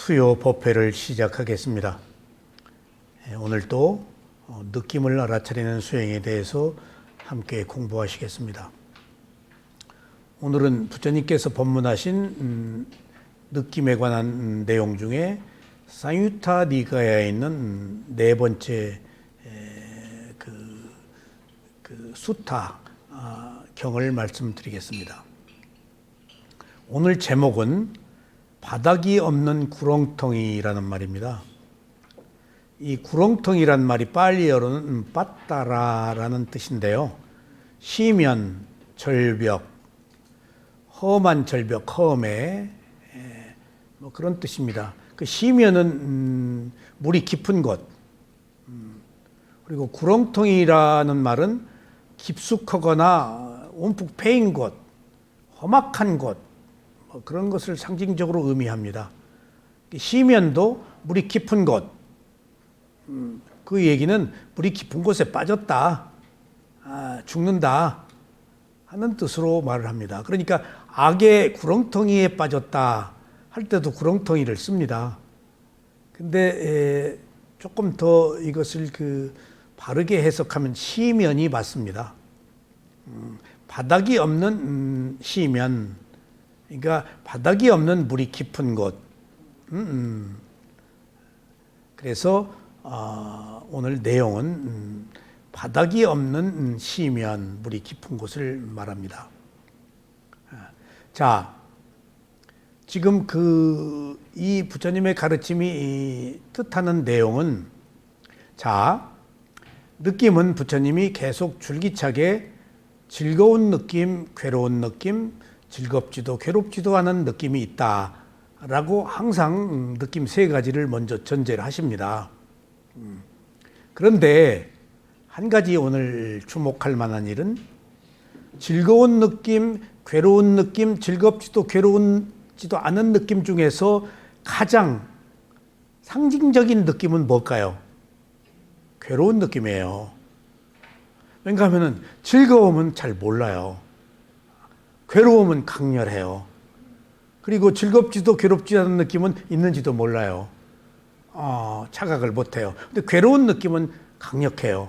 수요 법회를 시작하겠습니다. 오늘도 느낌을 알아차리는 수행에 대해서 함께 공부하시겠습니다. 오늘은 부처님께서 법문하신 느낌에 관한 내용 중에 상유타 니가야에 있는 네 번째 수타 경을 말씀드리겠습니다. 오늘 제목은 바닥이 없는 구렁텅이라는 말입니다. 이 구렁텅이란 말이 빨리어로는 빠따라라는 뜻인데요. 시면, 절벽, 험한 절벽, 험해 그런 뜻입니다. 그 시면은 물이 깊은 곳, 그리고 구렁텅이라는 말은 깊숙하거나 움푹 패인 곳, 험악한 곳, 그런 것을 상징적으로 의미합니다. 시면도 물이 깊은 곳, 그 얘기는 물이 깊은 곳에 빠졌다, 죽는다 하는 뜻으로 말을 합니다. 그러니까 악의 구렁텅이에 빠졌다 할 때도 구렁텅이를 씁니다. 근데 조금 더 이것을 바르게 해석하면 시면이 맞습니다. 바닥이 없는 시면, 그러니까 바닥이 없는 물이 깊은 곳. 그래서 오늘 내용은 바닥이 없는 시면, 물이 깊은 곳을 말합니다. 자, 지금 이 부처님의 가르침이 뜻하는 내용은, 자, 느낌은 부처님이 계속 줄기차게 즐거운 느낌, 괴로운 느낌, 즐겁지도 괴롭지도 않은 느낌이 있다라고 항상 느낌 세 가지를 먼저 전제를 하십니다. 그런데 한 가지 오늘 주목할 만한 일은 즐거운 느낌, 괴로운 느낌, 즐겁지도 괴로운지도 않은 느낌 중에서 가장 상징적인 느낌은 뭘까요? 괴로운 느낌이에요. 왜냐 하면 즐거움은 잘 몰라요. 괴로움은 강렬해요. 그리고 즐겁지도 괴롭지 않은 느낌은 있는지도 몰라요. 자각을 못해요. 근데 괴로운 느낌은 강력해요.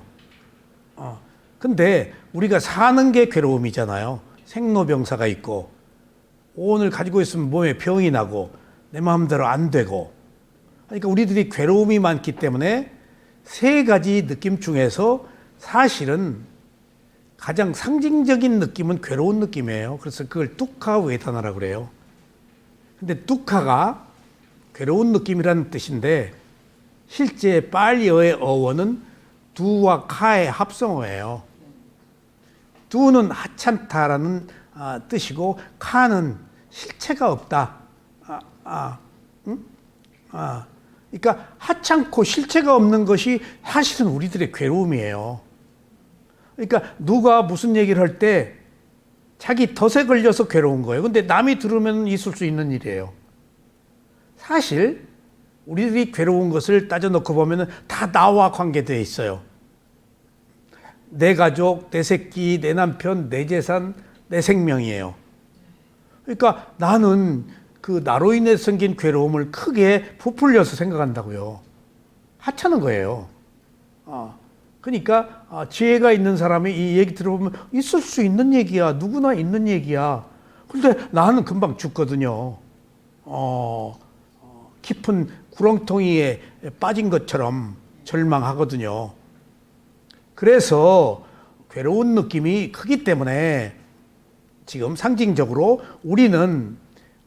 근데 우리가 사는 게 괴로움이잖아요. 생로병사가 있고, 오늘 가지고 있으면 몸에 병이 나고, 내 마음대로 안 되고. 그러니까 우리들이 괴로움이 많기 때문에 세 가지 느낌 중에서 사실은 가장 상징적인 느낌은 괴로운 느낌이에요. 그래서 그걸 뚜카 웨다나라고 그래요. 근데 뚜카가 괴로운 느낌이라는 뜻인데, 실제 빨리어의 어원은 두와 카의 합성어예요. 두는 하찮다라는 뜻이고, 카는 실체가 없다. 그러니까 하찮고 실체가 없는 것이 사실은 우리들의 괴로움이에요. 그러니까 누가 무슨 얘기를 할 때 자기 덫에 걸려서 괴로운 거예요. 근데 남이 들으면 있을 수 있는 일이에요. 사실 우리들이 괴로운 것을 따져놓고 보면 다 나와 관계되어 있어요. 내 가족, 내 새끼, 내 남편, 내 재산, 내 생명이에요. 그러니까 나는 나로 인해 생긴 괴로움을 크게 부풀려서 생각한다고요. 하찮은 거예요. 그러니까 지혜가 있는 사람이 이 얘기 들어보면 있을 수 있는 얘기야. 누구나 있는 얘기야. 근데 나는 금방 죽거든요. 깊은 구렁텅이에 빠진 것처럼 절망하거든요. 그래서 괴로운 느낌이 크기 때문에 지금 상징적으로 우리는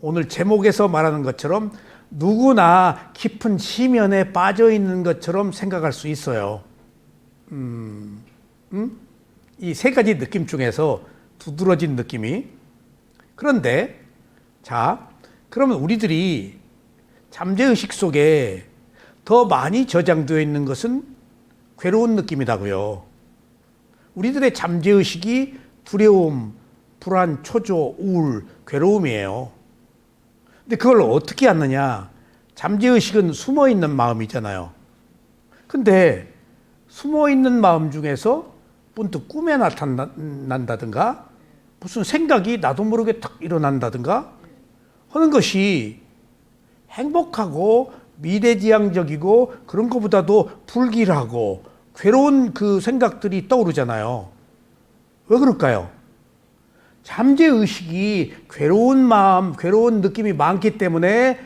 오늘 제목에서 말하는 것처럼 누구나 깊은 시면에 빠져 있는 것처럼 생각할 수 있어요. 이 세 가지 느낌 중에서 두드러진 느낌이. 그런데 자, 그러면 우리들이 잠재의식 속에 더 많이 저장되어 있는 것은 괴로운 느낌이라고요. 우리들의 잠재의식이 두려움, 불안, 초조, 우울, 괴로움이에요. 근데 그걸 어떻게 아느냐? 잠재의식은 숨어있는 마음이잖아요. 근데 숨어있는 마음 중에서 문득 꿈에 나타난다든가 무슨 생각이 나도 모르게 탁 일어난다든가 하는 것이 행복하고 미래지향적이고 그런 것보다도 불길하고 괴로운 그 생각들이 떠오르잖아요. 왜 그럴까요? 잠재의식이 괴로운 마음, 괴로운 느낌이 많기 때문에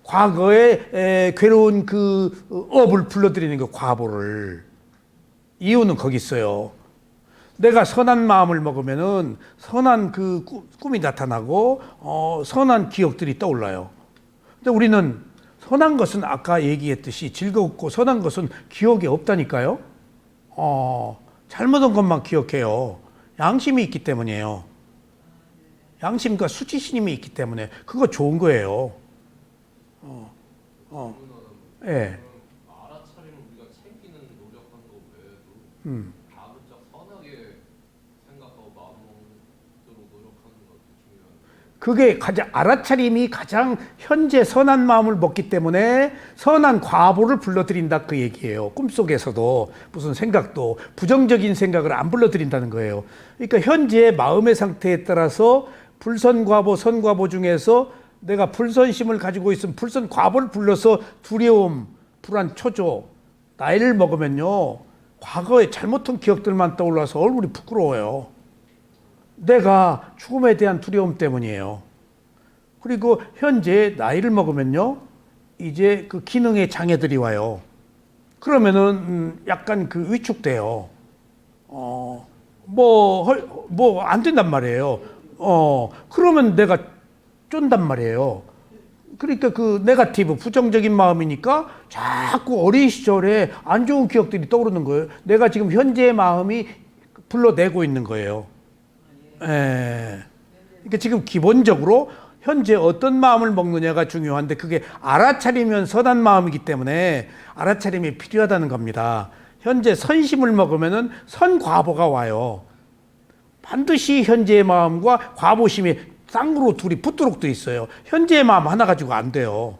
과거에 괴로운 그 업을 불러들이는 거, 과보를. 이유는 거기 있어요. 내가 선한 마음을 먹으면은 선한 그 꿈이 나타나고 선한 기억들이 떠올라요. 근데 우리는 선한 것은 아까 얘기했듯이 즐겁고 선한 것은 기억에 없다니까요. 잘못한 것만 기억해요. 양심이 있기 때문이에요. 양심과 수치심이 있기 때문에 그거 좋은 거예요. 예. 알아차리는 우리가 챙기는 노력하는 거 외에도 다분짝 선하게 생각하고 마음먹도록 노력하는 것도 중요한데 그게 가장 알아차림이 가장 현재 선한 마음을 먹기 때문에 선한 과보를 불러들인다 그 얘기예요. 꿈속에서도 무슨 생각도 부정적인 생각을 안 불러들인다는 거예요. 그러니까 현재 마음의 상태에 따라서 불선과보, 선과보 중에서 내가 불선심을 가지고 있으면 불선과보를 불러서 두려움, 불안, 초조, 나이를 먹으면요 과거에 잘못한 기억들만 떠올라서 얼굴이 부끄러워요. 내가 죽음에 대한 두려움 때문이에요. 그리고 현재 나이를 먹으면요 이제 그 기능의 장애들이 와요. 그러면은 약간 그 위축돼요. 뭐 안 된단 말이에요. 그러면 내가 쫀단 말이에요. 그러니까 그 네거티브, 부정적인 마음이니까 자꾸 어린 시절에 안 좋은 기억들이 떠오르는 거예요. 내가 지금 현재의 마음이 불러내고 있는 거예요. 예. 그러니까 지금 기본적으로 현재 어떤 마음을 먹느냐가 중요한데 그게 알아차리면 선한 마음이기 때문에 알아차림이 필요하다는 겁니다. 현재 선심을 먹으면은 선과보가 와요. 반드시 현재의 마음과 과보심이 쌍으로 둘이 붙도록 돼 있어요. 현재의 마음 하나 가지고 안 돼요.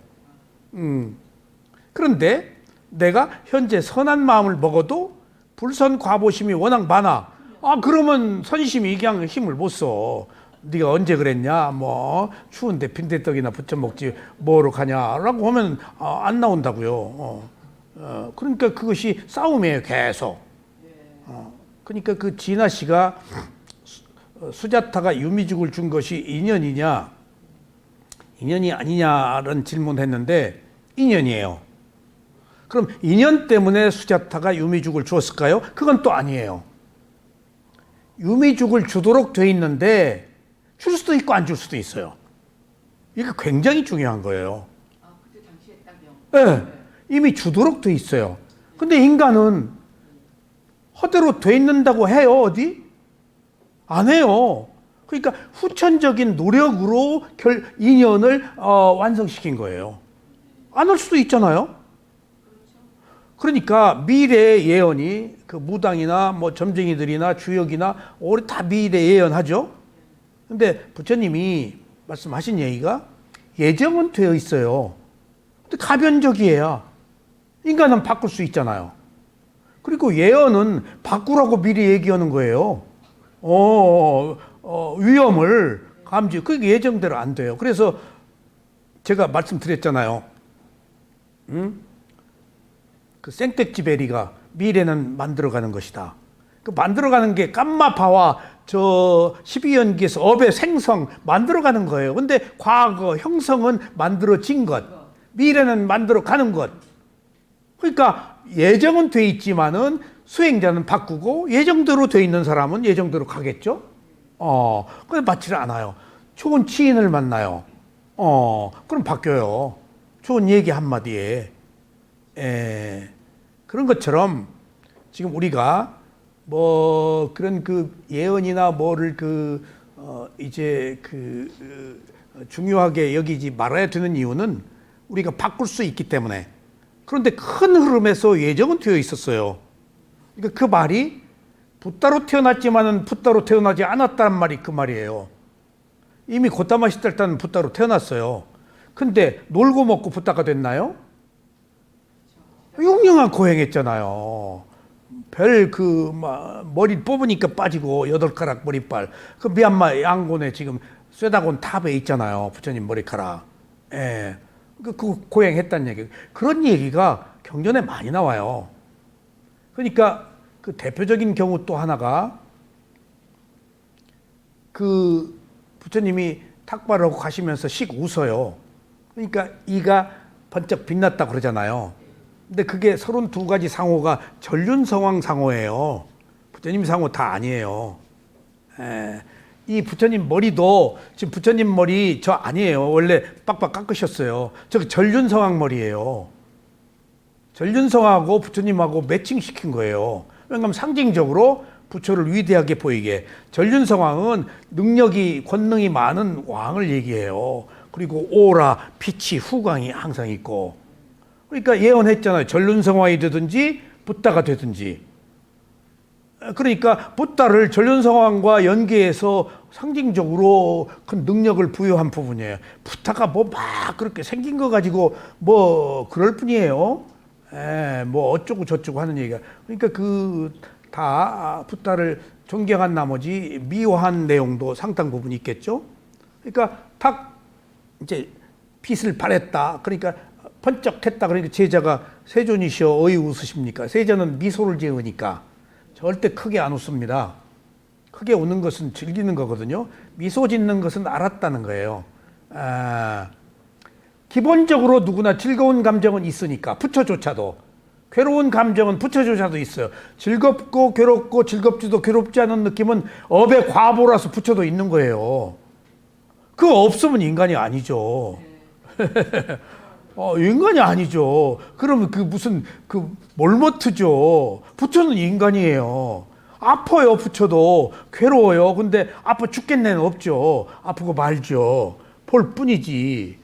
그런데 내가 현재 선한 마음을 먹어도 불선 과보심이 워낙 많아. 그러면 선심이 그냥 힘을 못 써. 네가 언제 그랬냐? 뭐 추운데 빈대떡이나 부쳐 먹지 뭐로 가냐라고 하면 안 나온다고요. 그러니까 그것이 싸움이에요, 계속. 그러니까 그 진아 씨가 수자타가 유미죽을 준 것이 인연이냐, 인연이 아니냐라는 질문을 했는데 인연이에요. 그럼 인연 때문에 수자타가 유미죽을 주었을까요? 그건 또 아니에요. 유미죽을 주도록 돼 있는데 줄 수도 있고 안 줄 수도 있어요. 이게 굉장히 중요한 거예요. 그때 당시에 딱요. 네, 이미 주도록 돼 있어요. 근데 인간은 허대로 돼 있는다고 해요, 어디? 안 해요. 그러니까 후천적인 노력으로 인연을 완성시킨 거예요. 안 할 수도 있잖아요. 그러니까 미래의 예언이 그 무당이나 뭐 점쟁이들이나 주역이나 우리 다 미래 예언하죠. 근데 부처님이 말씀하신 얘기가 예정은 되어 있어요. 근데 가변적이에요. 인간은 바꿀 수 있잖아요. 그리고 예언은 바꾸라고 미리 얘기하는 거예요. 위험을 감지, 그게 예정대로 안 돼요. 그래서 제가 말씀드렸잖아요. 그 생텍쥐베리가 미래는 만들어가는 것이다. 그 만들어가는 게 깜마파와 저 12연기에서 업의 생성 만들어가는 거예요. 근데 과거 형성은 만들어진 것, 미래는 만들어가는 것. 그러니까 예정은 돼 있지만은 수행자는 바꾸고 예정대로 돼 있는 사람은 예정대로 가겠죠. 근데 맞지를 않아요. 좋은 치인을 만나요. 그럼 바뀌어요. 좋은 얘기 한마디에. 그런 것처럼 지금 우리가 뭐 그런 그 예언이나 뭐를 중요하게 여기지 말아야 되는 이유는 우리가 바꿀 수 있기 때문에. 그런데 큰 흐름에서 예정은 되어 있었어요. 그러니까 그 말이 붓다로 태어났지만은 붓다로 태어나지 않았다는 말이 그 말이에요. 이미 고타마 시달타는 붓다로 태어났어요. 근데 놀고 먹고 붓다가 됐나요? 용영한 고행했잖아요. 머리 뽑으니까 빠지고 8가락 머리빨. 그 미얀마 양곤에 지금 쇠다곤 탑에 있잖아요. 부처님 머리카락. 그 고행했다는 얘기. 그런 얘기가 경전에 많이 나와요. 그러니까 그 대표적인 경우 또 하나가 그 부처님이 탁발하고 가시면서 씩 웃어요. 그러니까 이가 번쩍 빛났다 그러잖아요. 근데 그게 32가지 상호가 전륜성왕 상호예요. 부처님 상호 다 아니에요. 이 부처님 머리도 지금 부처님 머리 저 아니에요. 원래 빡빡 깎으셨어요. 저 전륜성왕 머리예요. 전륜성하고 부처님하고 매칭시킨 거예요. 왜냐하면 상징적으로 부처를 위대하게 보이게. 전륜성왕은 능력이 권능이 많은 왕을 얘기해요. 그리고 오라, 피치, 후광이 항상 있고. 그러니까 예언했잖아요. 전륜성왕이 되든지 붓다가 되든지. 그러니까 붓다를 전륜성왕과 연계해서 상징적으로 큰 능력을 부여한 부분이에요. 붓다가 뭐 막 그렇게 생긴 거 가지고 뭐 그럴 뿐이에요. 뭐 어쩌고 저쩌고 하는 얘기가. 그러니까 그 다 붓다를 존경한 나머지 미워한 내용도 상당 부분 있겠죠. 그러니까 탁 이제 빛을 발했다. 그러니까 번쩍했다. 그러니까 제자가 세존이시여 어이 웃으십니까? 세자는 미소를 지으니까 절대 크게 안 웃습니다. 크게 웃는 것은 즐기는 거거든요. 미소 짓는 것은 알았다는 거예요. 기본적으로 누구나 즐거운 감정은 있으니까 부처조차도. 괴로운 감정은 부처조차도 있어요. 즐겁고 괴롭고 즐겁지도 괴롭지 않은 느낌은 업의 과보라서 부처도 있는 거예요. 그거 없으면 인간이 아니죠. 인간이 아니죠. 그러면 그 무슨 그 몰모트죠. 부처는 인간이에요. 아파요, 부처도. 괴로워요. 근데 아파 죽겠네는 없죠. 아프고 말죠. 볼 뿐이지.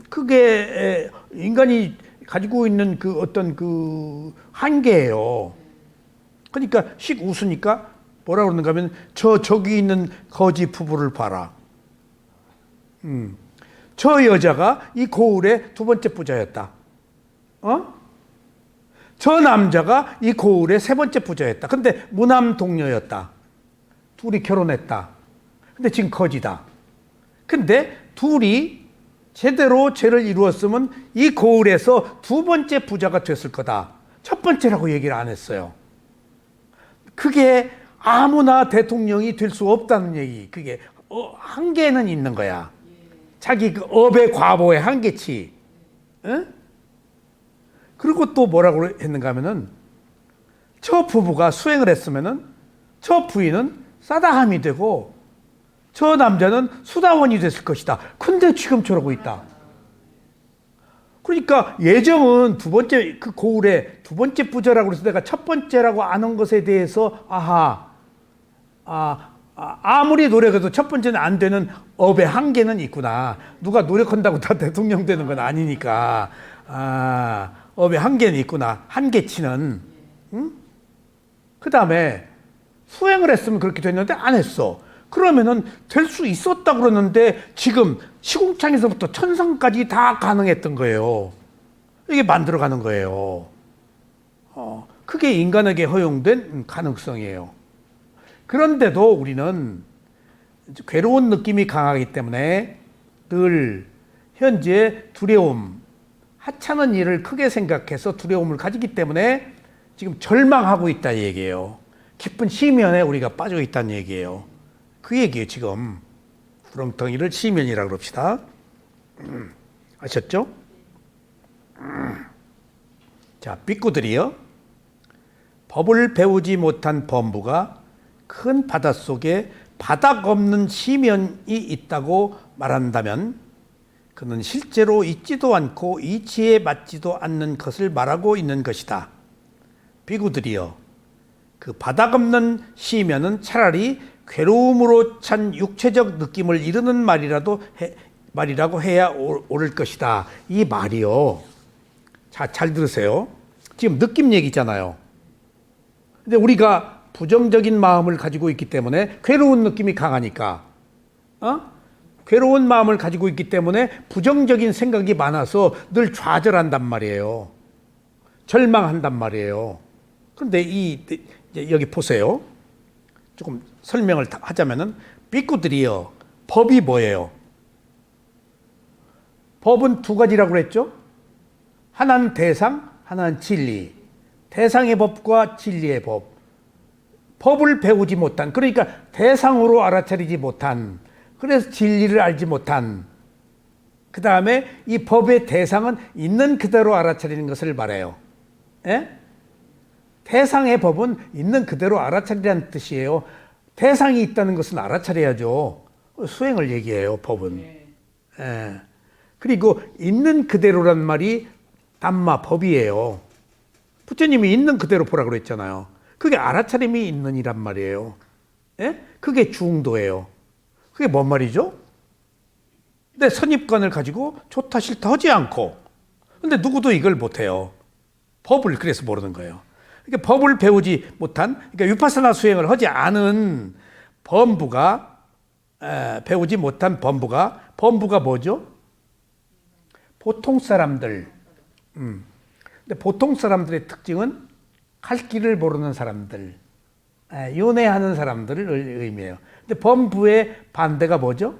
그게 인간이 가지고 있는 그 어떤 그 한계예요. 그러니까 씩 웃으니까 뭐라 그러는가 하면 저기 있는 거지 부부를 봐라. 저 여자가 이 고을의 두 번째 부자였다. 저 남자가 이 고을의 세 번째 부자였다. 근데 무남 동녀였다. 둘이 결혼했다. 근데 지금 거지다. 근데 둘이 제대로 죄를 이루었으면 이 고을에서 두 번째 부자가 됐을 거다. 첫 번째라고 얘기를 안 했어요. 그게 아무나 대통령이 될 수 없다는 얘기. 그게 한계는 있는 거야. 자기 그 업의 과보의 한계치. 응? 그리고 또 뭐라고 했는가 하면은 저 부부가 수행을 했으면은 저 부인은 사다함이 되고 저 남자는 수다원이 됐을 것이다. 근데 지금 저러고 있다. 그러니까 예정은 두 번째 그 고을의 두 번째 부자라고 해서 내가 첫 번째라고 아는 것에 대해서 아무리 노력해도 첫 번째는 안 되는 업의 한계는 있구나. 누가 노력한다고 다 대통령 되는 건 아니니까. 업의 한계는 있구나. 한계치는. 응? 그 다음에 수행을 했으면 그렇게 됐는데 안 했어. 그러면은 될 수 있었다 그러는데 지금 시궁창에서부터 천상까지 다 가능했던 거예요. 이게 만들어가는 거예요. 그게 인간에게 허용된 가능성이에요. 그런데도 우리는 괴로운 느낌이 강하기 때문에 늘 현재 두려움, 하찮은 일을 크게 생각해서 두려움을 가지기 때문에 지금 절망하고 있다 이 얘기예요. 깊은 시면에 우리가 빠져 있다는 얘기예요. 그 얘기예요. 지금 구렁텅이를 시면이라고 그럽시다. 아셨죠? 자, 삐꾸들이요. 법을 배우지 못한 범부가 큰 바닷속에 바닥 없는 시면이 있다고 말한다면 그는 실제로 있지도 않고 이치에 맞지도 않는 것을 말하고 있는 것이다. 비구들이여, 그 바닥 없는 시면은 차라리 괴로움으로 찬 육체적 느낌을 이르는 말이라고 해야 옳을 것이다. 이 말이요. 자, 잘 들으세요. 지금 느낌 얘기잖아요. 근데 우리가 부정적인 마음을 가지고 있기 때문에 괴로운 느낌이 강하니까, 괴로운 마음을 가지고 있기 때문에 부정적인 생각이 많아서 늘 좌절한단 말이에요. 절망한단 말이에요. 그런데 여기 보세요. 조금 설명을 하자면은 삐꾸들이요. 법이 뭐예요? 법은 두 가지라고 그랬죠? 하나는 대상, 하나는 진리. 대상의 법과 진리의 법. 법을 배우지 못한, 그러니까 대상으로 알아차리지 못한, 그래서 진리를 알지 못한, 그 다음에 이 법의 대상은 있는 그대로 알아차리는 것을 말해요. 예? 대상의 법은 있는 그대로 알아차리라는 뜻이에요. 대상이 있다는 것은 알아차려야죠. 수행을 얘기해요, 법은. 네. 예. 그리고 있는 그대로란 말이 담마, 법이에요. 부처님이 있는 그대로 보라 그랬잖아요. 그게 알아차림이 있는 이란 말이에요. 예? 그게 중도예요. 그게 뭔 말이죠? 내 선입관을 가지고 좋다 싫다 하지 않고, 근데 누구도 이걸 못해요. 법을 그래서 모르는 거예요. 그러니까 법을 배우지 못한, 그러니까 위파사나 수행을 하지 않은 범부가, 배우지 못한 범부가 뭐죠? 보통 사람들. 근데 보통 사람들의 특징은 갈 길을 모르는 사람들, 윤회하는 사람들을 의미해요. 근데 범부의 반대가 뭐죠?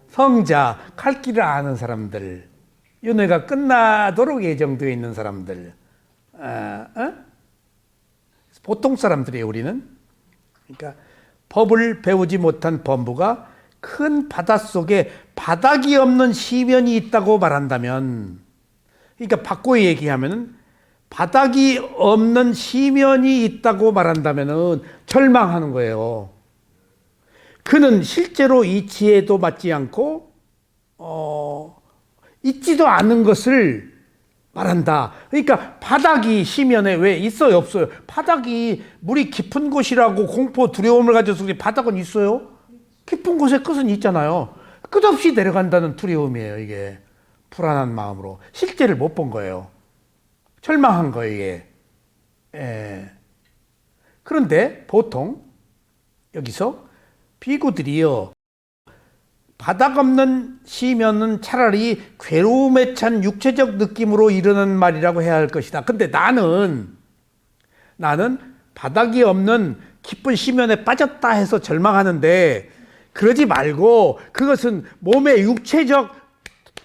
성자, 갈 길을 아는 사람들, 윤회가 끝나도록 예정되어 있는 사람들. 보통 사람들이에요, 우리는. 그러니까 법을 배우지 못한 범부가 큰 바닷속에 바닥이 없는 시면이 있다고 말한다면, 그러니까 바꿔 얘기하면은 바닥이 없는 시면이 있다고 말한다면은 절망하는 거예요. 그는 실제로 이치에도 맞지 않고 있지도 않은 것을 말한다. 그러니까 바닥이 시면에 왜 있어요, 없어요? 바닥이 물이 깊은 곳이라고 공포, 두려움을 가져서 바닥은 있어요? 깊은 곳에 끝은 있잖아요. 끝없이 내려간다는 두려움이에요, 이게. 불안한 마음으로. 실제를 못 본 거예요. 절망한 거예요, 이게. 그런데 보통 여기서 비구들이요, 바닥 없는 시면은 차라리 괴로움에 찬 육체적 느낌으로 이르는 말이라고 해야 할 것이다. 근데 나는 바닥이 없는 깊은 시면에 빠졌다 해서 절망하는데, 그러지 말고 그것은 몸의 육체적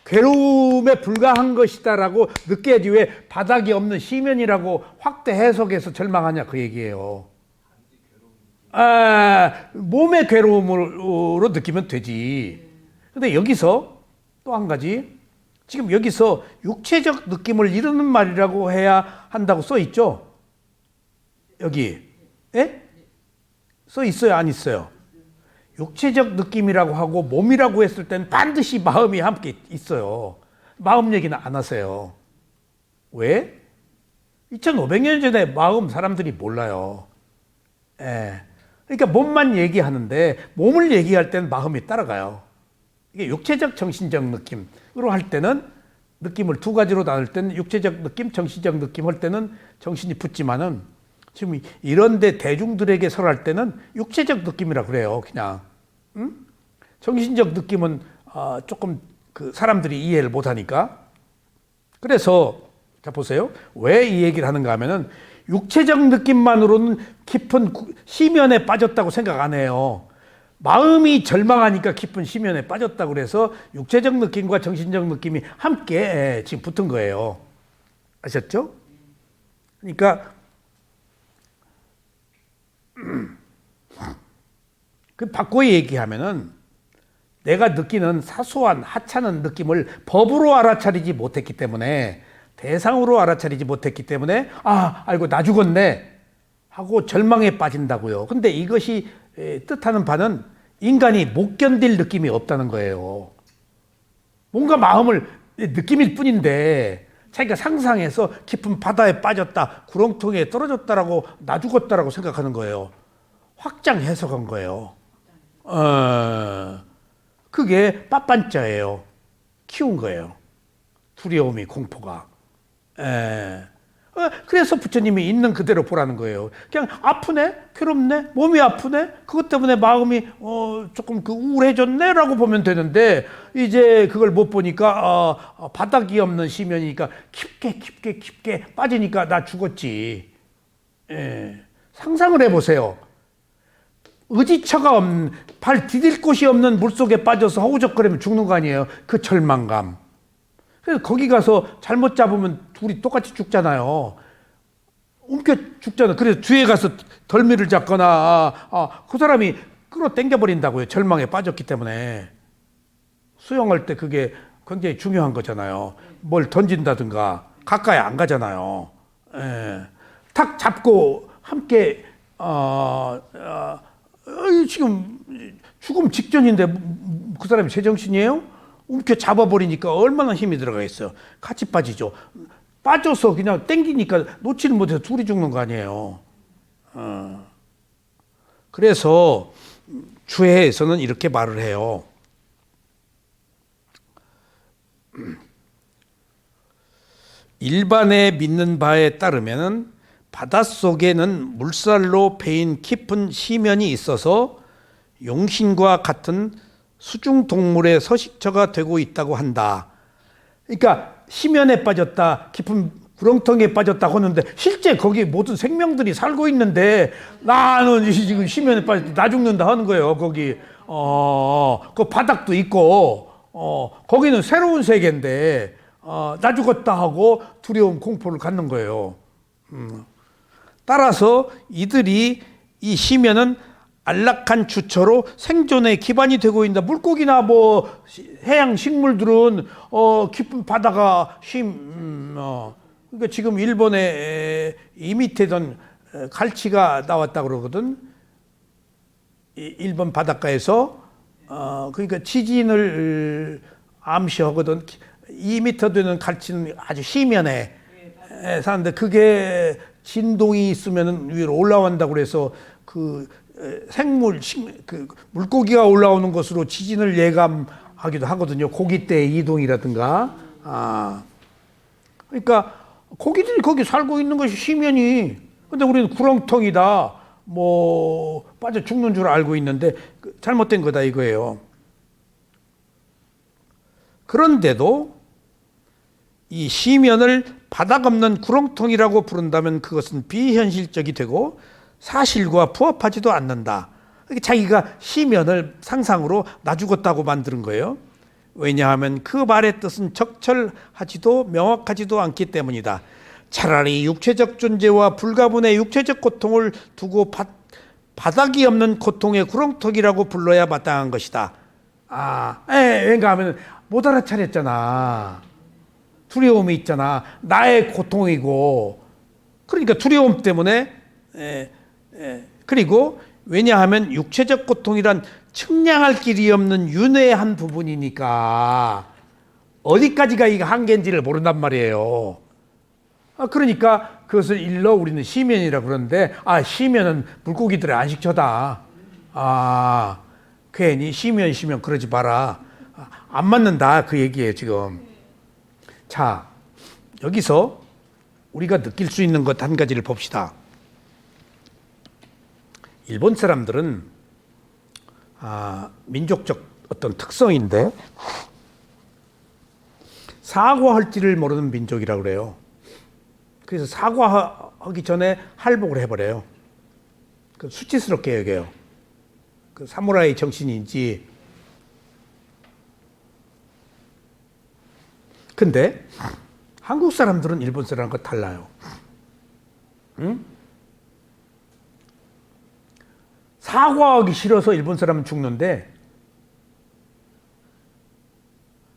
괴로움에 불과한 것이다라고 느껴야지, 왜 바닥이 없는 시면이라고 확대 해석해서 절망하냐, 그 얘기예요. 몸의 괴로움으로 느끼면 되지. 근데 여기서 또 한 가지, 지금 여기서 육체적 느낌을 이루는 말이라고 해야 한다고 써 있죠? 여기. 예? 써 있어요, 안 있어요? 육체적 느낌이라고 하고 몸이라고 했을 때는 반드시 마음이 함께 있어요. 마음 얘기는 안 하세요. 왜? 2500년 전에 마음 사람들이 몰라요. 그러니까 몸만 얘기하는데, 몸을 얘기할 때는 마음이 따라가요. 이게 육체적 정신적 느낌으로 할 때는, 느낌을 두 가지로 나눌 때는 육체적 느낌, 정신적 느낌 할 때는 정신이 붙지만은, 지금 이런데 대중들에게 설할 때는 육체적 느낌이라 그래요, 그냥. 정신적 느낌은 조금 그 사람들이 이해를 못하니까. 그래서 자 보세요, 왜 이 얘기를 하는가 하면은, 육체적 느낌만으로는 깊은 시면에 빠졌다고 생각 안 해요. 마음이 절망하니까 깊은 시면에 빠졌다고 그래서 육체적 느낌과 정신적 느낌이 함께 지금 붙은 거예요. 아셨죠? 그러니까 그 바꿔 얘기하면은, 내가 느끼는 사소한 하찮은 느낌을 법으로 알아차리지 못했기 때문에, 대상으로 알아차리지 못했기 때문에, 알고 나 죽었네 하고 절망에 빠진다고요. 근데 이것이 뜻하는 바는 인간이 못 견딜 느낌이 없다는 거예요. 뭔가 마음을 느낌일 뿐인데, 자기가 상상해서 깊은 바다에 빠졌다, 구렁텅이에 떨어졌다라고, 나 죽었다라고 생각하는 거예요. 확장 해석한 거예요. 그게 빠빤자예요. 키운 거예요. 두려움이, 공포가. 그래서 부처님이 있는 그대로 보라는 거예요. 그냥 아프네, 괴롭네, 몸이 아프네, 그것 때문에 마음이 조금 우울해졌네라고 보면 되는데, 이제 그걸 못 보니까 바닥이 없는 시면이니까 깊게 빠지니까 나 죽었지. 상상을 해보세요. 의지처가 발 디딜 곳이 없는 물속에 빠져서 허우적거리면 죽는 거 아니에요. 그 절망감. 그래서 거기 가서 잘못 잡으면 둘이 똑같이 죽잖아요. 움켜 죽잖아. 그래서 뒤에 가서 덜미를 잡거나 그 사람이 끌어당겨 버린다고요. 절망에 빠졌기 때문에. 수영할 때 그게 굉장히 중요한 거잖아요. 뭘 던진다든가 가까이 안 가잖아요. 예. 탁 잡고 함께 지금 죽음 직전인데 그 사람이 제정신이에요? 움켜 잡아버리니까 얼마나 힘이 들어가겠어요. 같이 빠지죠. 빠져서 그냥 땡기니까 놓지를 못해서 둘이 죽는 거 아니에요. 그래서 주해에서는 이렇게 말을 해요. 일반에 믿는 바에 따르면은 바닷속에는 물살로 베인 깊은 시면이 있어서 용신과 같은 수중 동물의 서식처가 되고 있다고 한다. 그러니까 시면에 빠졌다, 깊은 구렁텅이에 빠졌다고 하는데 실제 거기 모든 생명들이 살고 있는데 나는 지금 시면에 빠졌다, 나 죽는다 하는 거예요. 거기 그 바닥도 있고 거기는 새로운 세계인데 나 죽었다 하고 두려움 공포를 갖는 거예요. 따라서 이들이 이 시면은 안락한 주처로 생존의 기반이 되고 있다. 물고기나 뭐 해양 식물들은 깊은 바다가 그러니까 지금 일본에 이미테던 갈치가 나왔다 그러거든. 일본 바닷가에서 그러니까 지진을 암시하거든. 2m 되는 갈치는 아주 시면에 사는데 그게 진동이 있으면 위로 올라온다고 그래서 그 생물, 그 물고기가 올라오는 것으로 지진을 예감하기도 하거든요. 고기대의 이동이라든가. 그러니까 고기들이 거기 살고 있는 것이 시면이. 근데 우리는 구렁텅이다, 뭐 빠져 죽는 줄 알고 있는데 잘못된 거다 이거예요. 그런데도 이 시면을 바닥 없는 구렁텅이라고 부른다면 그것은 비현실적이 되고 사실과 부합하지도 않는다. 자기가 시면을 상상으로 나 죽었다고 만드는 거예요. 왜냐하면 그 말의 뜻은 적절하지도 명확하지도 않기 때문이다. 차라리 육체적 존재와 불가분의 육체적 고통을 두고 바닥이 없는 고통의 구렁텅이라고 불러야 마땅한 것이다. 왠가 하면 못 알아차렸잖아. 두려움이 있잖아. 나의 고통이고. 그러니까 두려움 때문에 그리고 왜냐하면 육체적 고통이란 측량할 길이 없는 윤회의 부분이니까 어디까지가 이 한계인지를 모른단 말이에요. 그러니까 그것을 일러 우리는 시면이라고 그러는데 시면은 물고기들의 안식처다. 괜히 시면 그러지 마라. 안 맞는다 그 얘기예요 지금. 자, 여기서 우리가 느낄 수 있는 것 한 가지를 봅시다. 일본 사람들은 민족적 어떤 특성인데 사과할 줄을 모르는 민족이라고 그래요. 그래서 사과하기 전에 할복을 해버려요. 그 수치스럽게 여겨요. 그 사무라이 정신인지. 근데 한국 사람들은 일본 사람과 달라요. 응? 사과하기 싫어서 일본 사람은 죽는데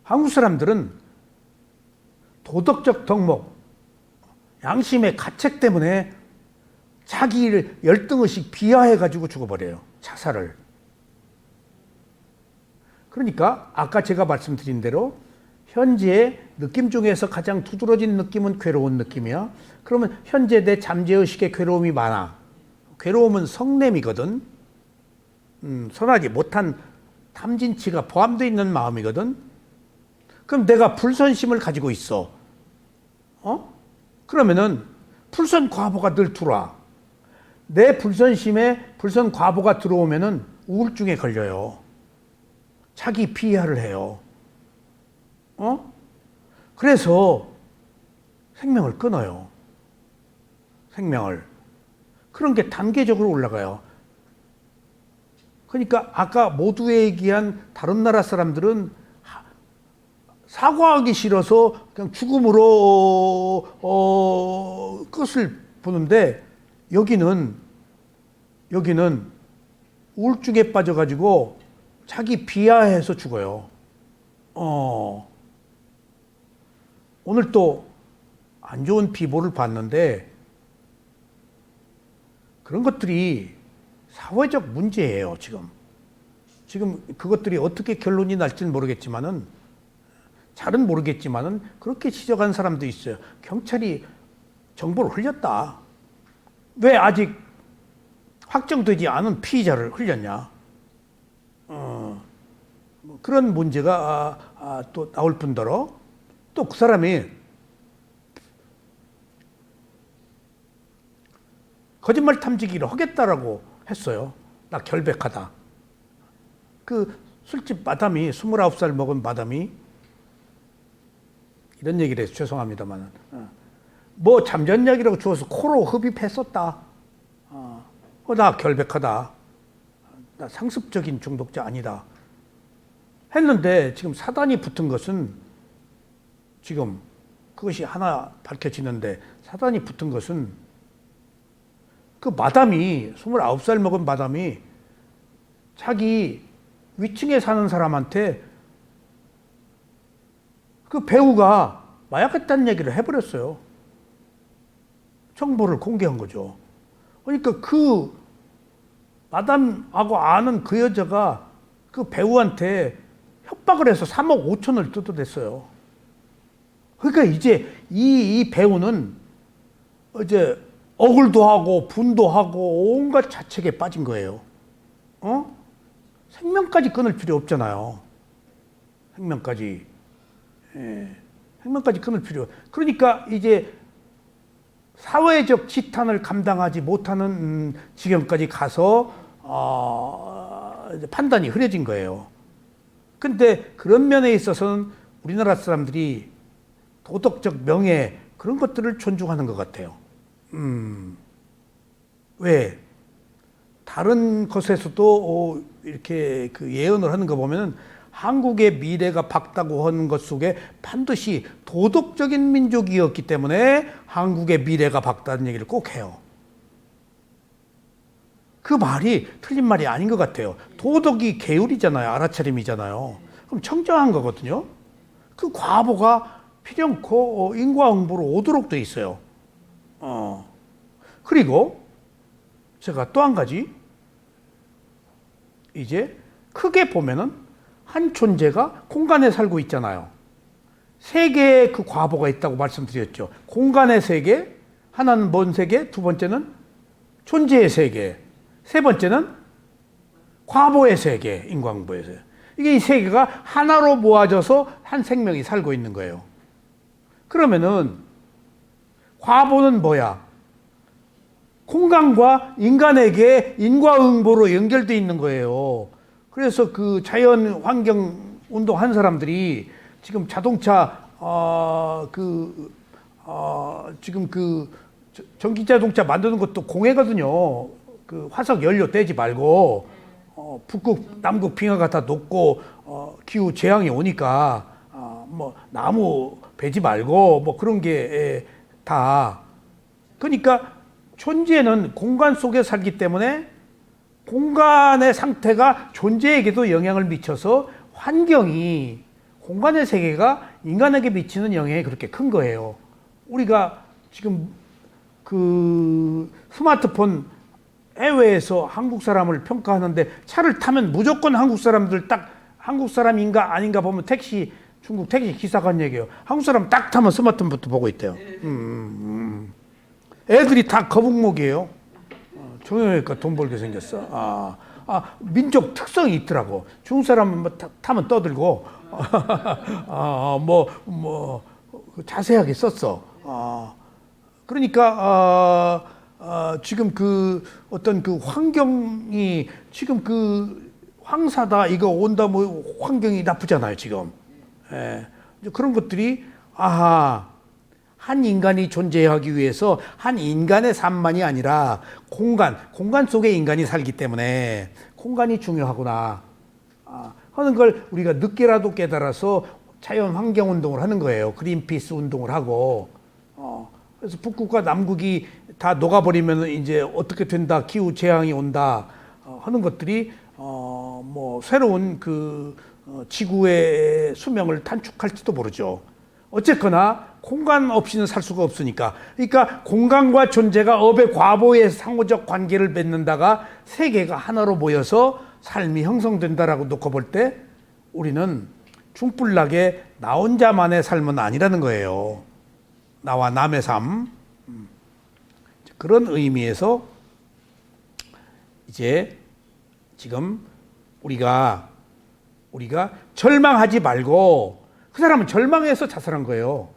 한국 사람들은 도덕적 덕목, 양심의 가책 때문에 자기를 열등의식 비하해가지고 죽어버려요. 자살을. 그러니까 아까 제가 말씀드린 대로 현재의 느낌 중에서 가장 두드러진 느낌은 괴로운 느낌이야. 그러면 현재 내 잠재의식에 괴로움이 많아. 괴로움은 성냄이거든. 선하지 못한 탐진치가 포함되어 있는 마음이거든. 그럼 내가 불선심을 가지고 있어. 그러면은 불선 과보가 늘 들어와. 내 불선심에 불선 과보가 들어오면은 우울증에 걸려요. 자기 피해를 해요. 그래서 생명을 끊어요. 생명을. 그런 게 단계적으로 올라가요. 그러니까 아까 모두에 얘기한 다른 나라 사람들은 사과하기 싫어서 그냥 죽음으로 끝을 보는데 여기는 우울증에 빠져가지고 자기 비하해서 죽어요. 오늘 또 안 좋은 비보를 봤는데 그런 것들이 사회적 문제예요, 지금. 지금 그것들이 어떻게 결론이 날지는 모르겠지만은, 잘은 모르겠지만은, 그렇게 지적한 사람도 있어요. 경찰이 정보를 흘렸다. 왜 아직 확정되지 않은 피의자를 흘렸냐. 뭐 그런 문제가 또 나올 뿐더러, 또 그 사람이 거짓말 탐지기를 하겠다라고 했어요. 나 결백하다. 그 술집 마담이 29살 먹은 마담이 이런 얘기를 해서 죄송합니다만 뭐 잠전약이라고 주어서 코로 흡입했었다. 나 결백하다. 나 상습적인 중독자 아니다. 했는데 지금 사단이 붙은 것은 지금 그것이 하나 밝혀지는데 사단이 붙은 것은 그 마담이 29살 먹은 마담이 자기 위층에 사는 사람한테 그 배우가 마약했다는 얘기를 해버렸어요. 정보를 공개한 거죠. 그러니까 그 마담하고 아는 그 여자가 그 배우한테 협박을 해서 3억 5천을 뜯어냈어요. 그러니까 이제 이 배우는 이제 억울도 하고 분도 하고 온갖 자책에 빠진 거예요. 생명까지 끊을 필요 없잖아요. 생명까지. 생명까지 끊을 필요. 그러니까 이제 사회적 지탄을 감당하지 못하는 지경까지 가서 이제 판단이 흐려진 거예요. 근데 그런 면에 있어서는 우리나라 사람들이 도덕적 명예 그런 것들을 존중하는 것 같아요. 왜? 다른 것에서도 이렇게 그 예언을 하는 거 보면은 한국의 미래가 밝다고 하는 것 속에 반드시 도덕적인 민족이었기 때문에 한국의 미래가 밝다는 얘기를 꼭 해요. 그 말이 틀린 말이 아닌 것 같아요. 도덕이 계율이잖아요. 알아차림이잖아요. 그럼 청정한 거거든요. 그 과보가 필연코 인과응보로 오도록 돼 있어요. 그리고 제가 또 한 가지 이제 크게 보면은 한 존재가 공간에 살고 있잖아요. 세 개의 그 과보가 있다고 말씀드렸죠. 공간의 세계, 하나는 먼 세계, 두 번째는 존재의 세계, 세 번째는 과보의 세계, 인과응보의 세계. 이게 이 세 개가 하나로 모아져서 한 생명이 살고 있는 거예요. 그러면은 과보는 뭐야? 공간과 인간에게 인과응보로 연결되어 있는 거예요. 그래서 그 자연 환경 운동한 사람들이 지금 자동차 지금 그 전기 자동차 만드는 것도 공해거든요. 그 화석 연료 떼지 말고 북극 남극 빙하가 다 녹고 기후 재앙이 오니까 뭐 나무 베지 말고 뭐 그런 게 다. 그러니까 존재는 공간 속에 살기 때문에 공간의 상태가 존재에게도 영향을 미쳐서 환경이 공간의 세계가 인간에게 미치는 영향이 그렇게 큰 거예요. 우리가 지금 그 스마트폰 해외에서 한국 사람을 평가하는데 차를 타면 무조건 한국 사람들 딱 한국 사람인가 아닌가 보면 택시 중국 택시 기사가 한 얘기예요. 한국 사람 딱 타면 스마트폰부터 보고 있대요. 애들이 다 거북목이에요. 정형외과 돈 벌게 생겼어. 민족 특성이 있더라고. 중국 사람은 뭐 타면 떠들고, 자세하게 썼어. 그러니까, 지금 그 어떤 그 환경이 지금 그 황사다, 이거 온다, 뭐 환경이 나쁘잖아요, 지금. 그런 것들이, 한 인간이 존재하기 위해서 한 인간의 삶만이 아니라 공간 속에 인간이 살기 때문에 공간이 중요하구나 하는 걸 우리가 늦게라도 깨달아서 자연 환경 운동을 하는 거예요. 그린피스 운동을 하고. 그래서 북극과 남극이 다 녹아버리면 이제 어떻게 된다, 기후 재앙이 온다 하는 것들이 뭐 새로운 그 지구의 수명을 단축할지도 모르죠. 어쨌거나 공간 없이는 살 수가 없으니까. 그러니까 공간과 존재가 업의 과보의 상호적 관계를 맺는다가 세계가 하나로 모여서 삶이 형성된다라고 놓고 볼 때 우리는 중불나게 나 혼자만의 삶은 아니라는 거예요. 나와 남의 삶. 그런 의미에서 이제 지금 우리가 절망하지 말고, 그 사람은 절망해서 자살한 거예요.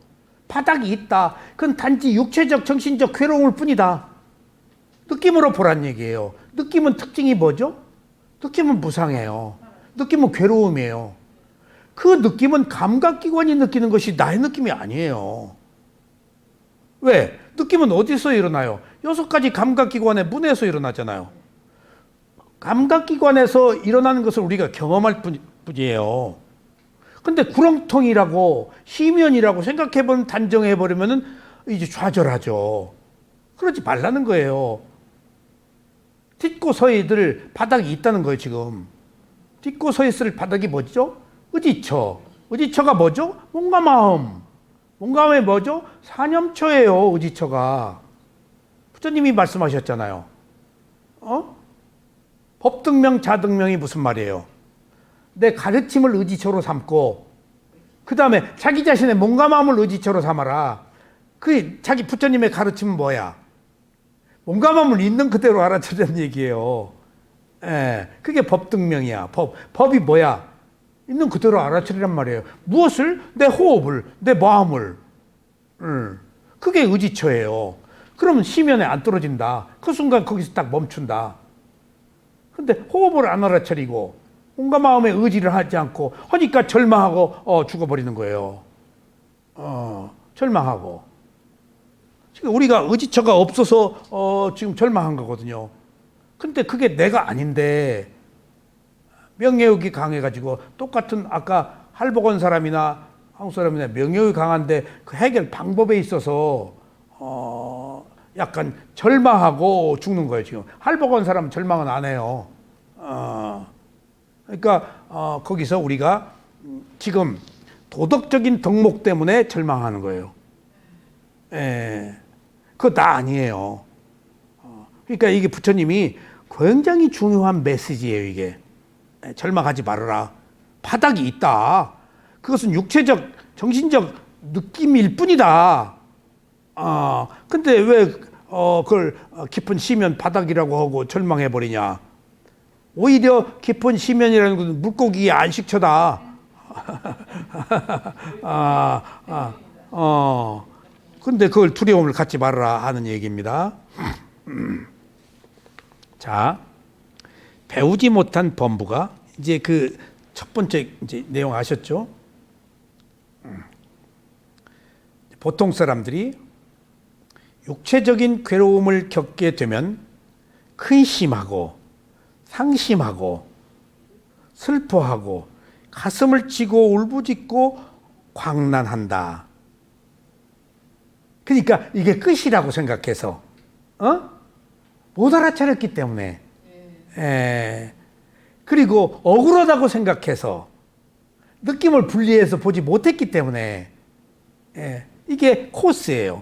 바닥이 있다. 그건 단지 육체적, 정신적 괴로움일 뿐이다. 느낌으로 보란 얘기예요. 느낌은 특징이 뭐죠? 느낌은 무상해요. 느낌은 괴로움이에요. 그 느낌은 감각기관이 느끼는 것이 나의 느낌이 아니에요. 왜? 느낌은 어디서 일어나요? 6가지 감각기관의 문에서 일어나잖아요. 감각기관에서 일어나는 것을 우리가 경험할 뿐이에요. 근데 구렁텅이라고 희면이라고 생각해버리면, 단정해버리면 이제 좌절하죠. 그러지 말라는 거예요. 딛고 서있을 바닥이 있다는 거예요, 지금. 딛고 서있을 바닥이 뭐죠? 의지처. 의지처가 뭐죠? 몸과 마음. 몸과 마음이 뭐죠? 사념처예요, 의지처가. 부처님이 말씀하셨잖아요. 법등명, 자등명이 무슨 말이에요? 내 가르침을 의지처로 삼고, 그 다음에 자기 자신의 몸과 마음을 의지처로 삼아라. 그 자기 부처님의 가르침은 뭐야? 몸과 마음을 있는 그대로 알아차리는 얘기예요. 예, 그게 법등명이야. 법이 뭐야? 있는 그대로 알아차리란 말이에요. 무엇을? 내 호흡을, 내 마음을. 그게 의지처예요. 그러면 심연에 안 떨어진다. 그 순간 거기서 딱 멈춘다. 근데 호흡을 안 알아차리고 몸과 마음의 의지를 하지 않고 하니까 절망하고 죽어버리는 거예요. 절망하고. 지금 우리가 의지처가 없어서 지금 절망한 거거든요. 근데 그게 내가 아닌데 명예욕이 강해가지고 똑같은 아까 할복원 사람이나 한국 사람이나 명예욕이 강한데 그 해결 방법에 있어서 약간 절망하고 죽는 거예요. 지금 할복원 사람은 절망은 안 해요. 그러니까 거기서 우리가 지금 도덕적인 덕목 때문에 절망하는 거예요. 예, 그거 다 아니에요. 그러니까 이게 부처님이 굉장히 중요한 메시지예요. 이게 절망하지 말아라. 바닥이 있다. 그것은 육체적, 정신적 느낌일 뿐이다. 근데 왜 그걸 깊은 심연 바닥이라고 하고 절망해 버리냐? 오히려 깊은 심연이라는 것은 물고기의 안식처다. 근데 그걸 두려움을 갖지 말아라 하는 얘기입니다. 자, 배우지 못한 범부가 이제 그 첫 번째 이제 내용 아셨죠? 보통 사람들이 육체적인 괴로움을 겪게 되면 근심하고 상심하고 슬퍼하고 가슴을 찌고 울부짖고 광난한다. 그러니까 이게 끝이라고 생각해서 못 알아차렸기 때문에 그리고 억울하다고 생각해서 느낌을 분리해서 보지 못했기 때문에 이게 코스예요.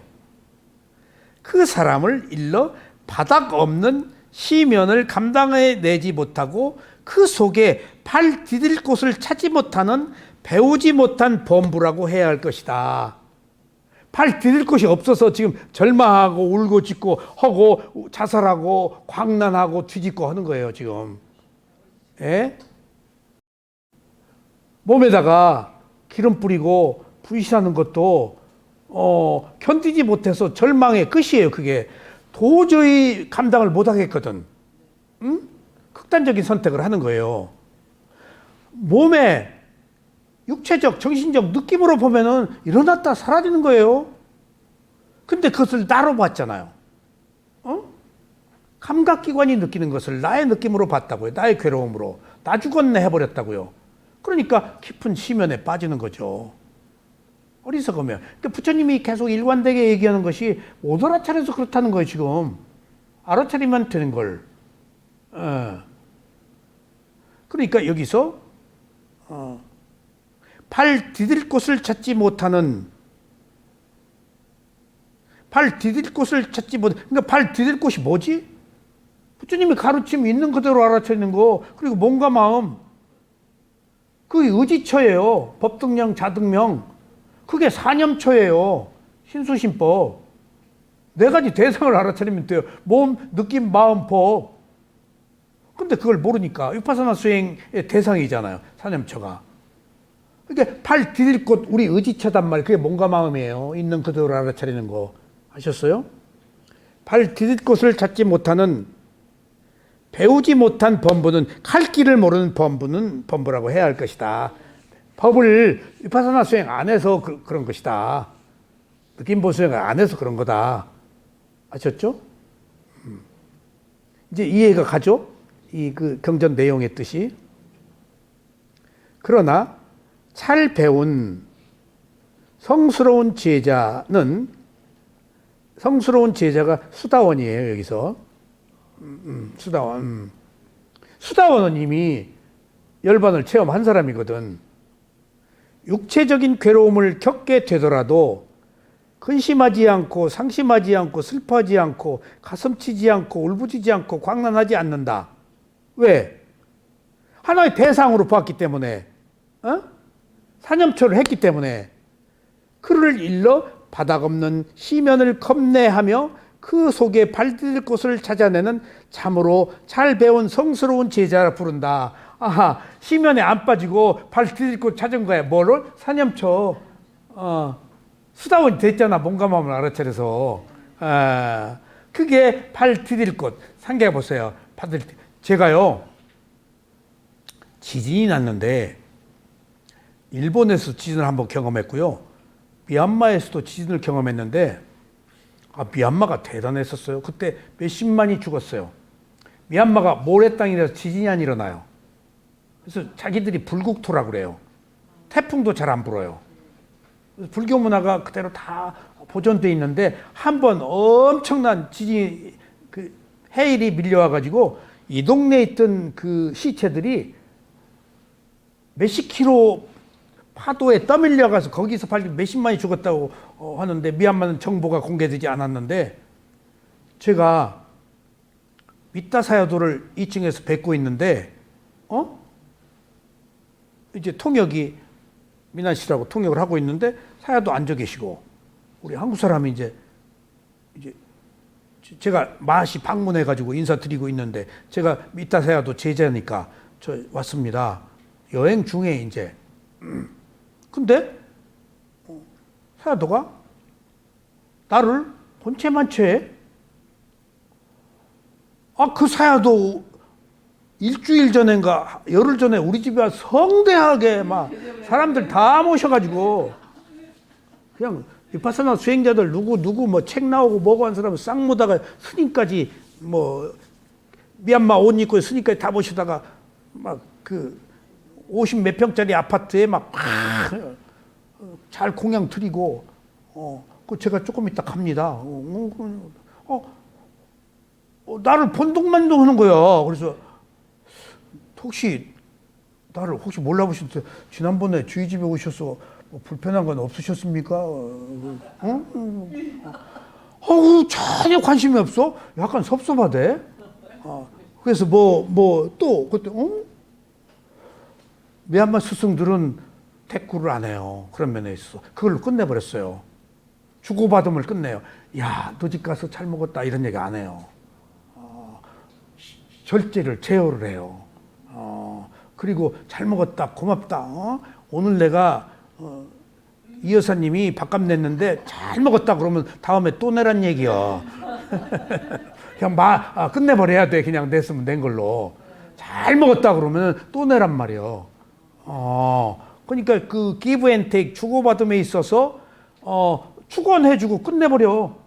그 사람을 일러 바닥 없는 시면을 감당해내지 못하고 그 속에 발 디딜 곳을 찾지 못하는 배우지 못한 범부라고 해야 할 것이다. 발 디딜 곳이 없어서 지금 절망하고 울고 짖고 하고 자살하고 광난하고 뒤집고 하는 거예요 지금. 몸에다가 기름 뿌리고 부시하는 것도 견디지 못해서 절망의 끝이에요. 그게 도저히 감당을 못 하겠거든. 극단적인 선택을 하는 거예요. 몸에 육체적, 정신적 느낌으로 보면은 일어났다 사라지는 거예요. 근데 그것을 나로 봤잖아요. 감각기관이 느끼는 것을 나의 느낌으로 봤다고요. 나의 괴로움으로. 나 죽었네 해버렸다고요. 그러니까 깊은 심연에 빠지는 거죠. 어리석으면. 근데 부처님이 계속 일관되게 얘기하는 것이 못 알아차려서 그렇다는 거예요, 지금. 알아차리면 되는 걸. 그러니까 여기서 발 디딜 곳을 찾지 못하는, 발 디딜 곳을 찾지 못, 그러니까 발 디딜 곳이 뭐지? 부처님이 가르침 있는 그대로 알아차리는 거, 그리고 몸과 마음. 그게 의지처예요. 법등령, 자등명. 그게 사념처예요. 신수심법. 네 가지 대상을 알아차리면 돼요. 몸, 느낌, 마음, 법. 근데 그걸 모르니까 위파사나 수행의 대상이잖아요. 사념처가. 그러니까 발 디딜 곳, 우리 의지처단 말이에요. 그게 몸과 마음이에요. 있는 그대로 알아차리는 거. 아셨어요? 발 디딜 곳을 찾지 못하는, 배우지 못한 범부는, 갈 길을 모르는 범부는 범부라고 해야 할 것이다. 법을 위파사나 수행 안 해서 그런 것이다. 느낌보 수행을 안 해서 그런 거다. 아셨죠? 이제 이해가 가죠? 그 경전 내용의 뜻이. 그러나 잘 배운 성스러운 제자는, 성스러운 제자가 수다원이에요, 여기서. 수다원. 수다원은 이미 열반을 체험한 사람이거든. 육체적인 괴로움을 겪게 되더라도 근심하지 않고 상심하지 않고 슬퍼하지 않고 가슴치지 않고 울부짖지 않고 광란하지 않는다. 왜? 하나의 대상으로 봤기 때문에, 사념초를 했기 때문에. 그를 일러 바닥 없는 시면을 겁내하며 그 속에 발디딜 곳을 찾아내는 참으로 잘 배운 성스러운 제자라 부른다. 아하, 시면에 안 빠지고 발디딜 곳 찾은 거야. 뭐를? 사념초. 수다원이 됐잖아. 몸과 마음을 알아차려서. 그게 발디딜 곳. 상계해 보세요. 제가요, 지진이 났는데, 일본에서 지진을 한번 경험했고요. 미얀마에서도 지진을 경험했는데, 미얀마가 대단했었어요. 그때 몇십만이 죽었어요. 미얀마가 모래땅이라서 지진이 안 일어나요. 그래서 자기들이 불국토라고 그래요. 태풍도 잘 안 불어요. 불교 문화가 그대로 다 보존돼 있는데, 한 번 엄청난 지진이, 해일이 밀려와가지고 이 동네에 있던 그 시체들이 몇십 킬로 파도에 떠밀려가서 거기서 몇십만이 죽었다고 하는데, 미얀마는 정보가 공개되지 않았는데, 제가 위따사야도를 2층에서 뵙고 있는데, 이제 통역이, 미난 씨라고 통역을 하고 있는데, 사야도 앉아 계시고, 우리 한국 사람이 이제 제가 마시 방문해가지고 인사드리고 있는데, 제가 위따사야도 제자니까 저 왔습니다. 여행 중에 이제. 근데 사야도가 나를 본체만체해. 그 사야도 일주일 전인가 열흘 전에 우리 집에 와서 성대하게 막 사람들 다 모셔가지고, 그냥 위파사나 수행자들 누구 뭐 책 나오고 뭐고 한 사람은 쌍무다가 스님까지, 뭐 미얀마 옷 입고 스님까지 다 모시다가 막 50 몇 평짜리 아파트에 막 잘 공양 드리고, 제가 조금 이따 갑니다. 나를 본동만동 하는 거야. 그래서 나를 혹시 몰라보셨어요? 지난번에 주희 집에 오셔서 뭐 불편한 건 없으셨습니까? 전혀 관심이 없어. 약간 섭섭하대. 그래서 또 그때 미얀마 스승들은 대꾸를 안 해요. 그런 면에 있어서 그걸로 끝내버렸어요. 주고받음을 끝내요. 야, 너 집 가서 잘 먹었다 이런 얘기 안 해요. 절제를 제어를 해요. 그리고 잘 먹었다, 고맙다. 오늘 내가 이 여사님이 밥값 냈는데 잘 먹었다 그러면 다음에 또 내란 얘기야. 그냥 끝내버려야 돼. 그냥 냈으면 낸 걸로. 잘 먹었다 그러면 또 내란 말이야. 그러니까 그 give and take, 주고받음에 있어서 축원해주고 끝내버려.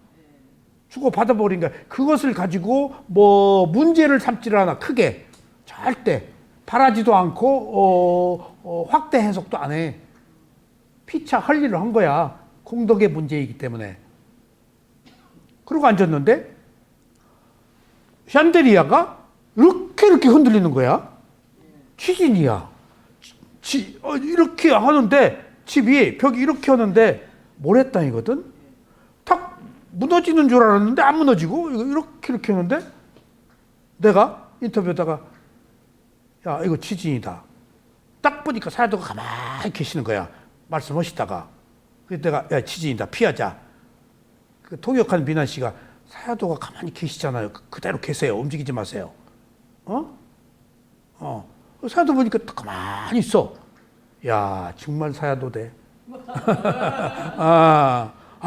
주고받아버린가. 그것을 가지고 뭐 문제를 삼지를 않아. 크게 절대 바라지도 않고 확대 해석도 안 해. 피차 할 일을 한 거야. 공덕의 문제이기 때문에. 그러고 앉았는데 샨데리아가 이렇게 흔들리는 거야. 취진이야. 이렇게 하는데 집이 벽이 이렇게 하는데 모래땅이거든. 탁 무너지는 줄 알았는데 안 무너지고 이렇게 하는데 내가 인터뷰하다가 야 이거 취진이다. 딱 보니까 사야도가 가만히 계시는 거야. 말씀하시다가. 그래서 내가 야 취진이다 피하자. 그 통역한 비난 씨가 사야도가 가만히 계시잖아요. 그대로 계세요. 움직이지 마세요. 사야도 보니까 가만히 있어. 야 정말 사야도 돼.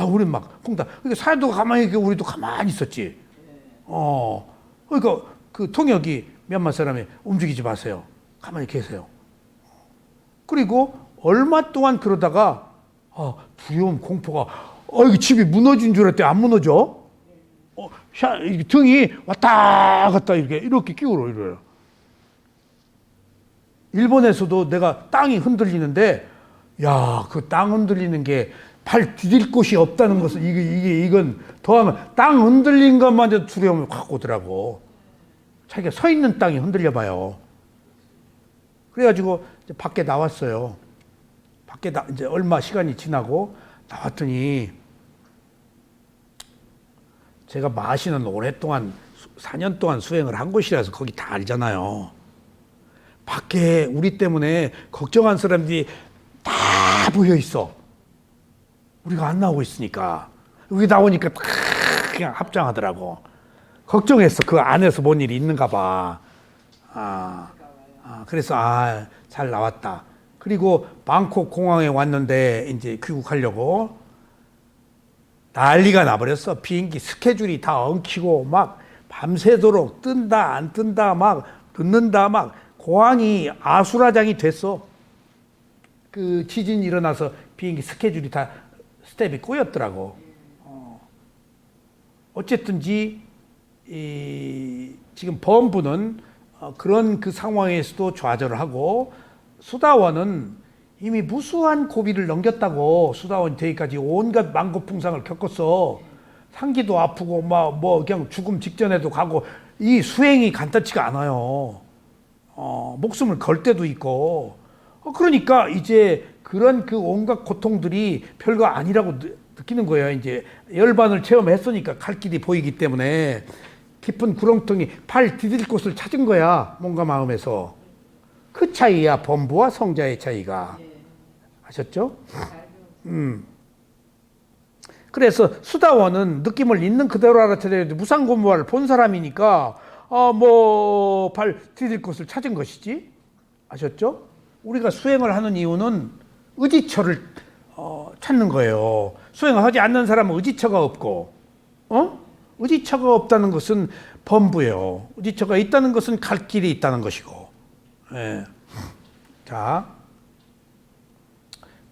우리 막 홍당. 그러니까 사야도가 가만히 있고 우리도 가만히 있었지. 그러니까 그 통역이 미얀마 사람이 움직이지 마세요. 가만히 계세요. 그리고 얼마 동안 그러다가 두려움, 공포가 이게 집이 무너진 줄 알았더니 안 무너져. 등이 왔다 갔다 이렇게 기울어 이래요. 일본에서도 내가 땅이 흔들리는데 야, 그 땅 흔들리는 게 발 디딜 곳이 없다는 것은 이건 더하면 땅 흔들린 것만 해도 두려움을 갖고 오더라고. 자기가 서 있는 땅이 흔들려 봐요. 그래가지고 이제 밖에 나왔어요. 밖에 이제 얼마 시간이 지나고 나왔더니 제가 마시는 오랫동안 4년 동안 수행을 한 곳이라서 거기 다 알잖아요. 밖에 우리 때문에 걱정한 사람들이 다 모여 있어. 우리가 안 나오고 있으니까. 여기 나오니까 그냥 합장하더라고. 걱정했어. 그 안에서 뭔 일이 있는가 봐. 그래서 잘 나왔다. 그리고 방콕 공항에 왔는데 이제 귀국하려고 난리가 나버렸어. 비행기 스케줄이 다 엉키고 막 밤새도록 뜬다 안 뜬다 막 늦는다 막 공항이 아수라장이 됐어. 그 지진이 일어나서 비행기 스케줄이 다 스텝이 꼬였더라고. 어쨌든지 지금 범부는 그런 그 상황에서도 좌절을 하고 수다원은 이미 무수한 고비를 넘겼다고. 수다원 되기까지 온갖 만고풍상을 겪었어. 상기도 아프고 뭐 그냥 죽음 직전에도 가고 이 수행이 간단치가 않아요. 목숨을 걸 때도 있고. 그러니까 이제 그런 그 온갖 고통들이 별거 아니라고 느끼는 거예요. 이제 열반을 체험했으니까 갈 길이 보이기 때문에 깊은 구렁텅이 발 디딜 곳을 찾은 거야. 몸과 마음에서. 그 차이야. 범부와 성자의 차이가. 아셨죠? 그래서 수다원은 느낌을 있는 그대로 알아차려야 돼. 무상고무화를 본 사람이니까 발 디딜 곳을 찾은 것이지. 아셨죠? 우리가 수행을 하는 이유는 의지처를 찾는 거예요. 수행을 하지 않는 사람은 의지처가 없고, 의지처가 없다는 것은 범부예요. 의지처가 있다는 것은 갈 길이 있다는 것이고. 예. 자,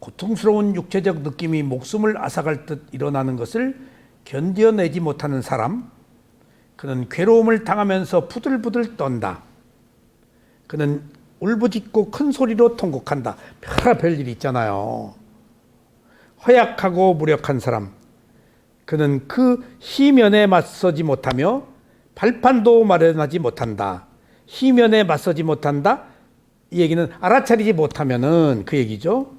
고통스러운 육체적 느낌이 목숨을 앗아갈 듯 일어나는 것을 견뎌내지 못하는 사람, 그는 괴로움을 당하면서 부들부들 떤다. 그는 울부짖고 큰 소리로 통곡한다. 별의별 일이 있잖아요. 허약하고 무력한 사람, 그는 그 희면에 맞서지 못하며 발판도 마련하지 못한다. 희면에 맞서지 못한다. 이 얘기는 알아차리지 못하면은 그 얘기죠.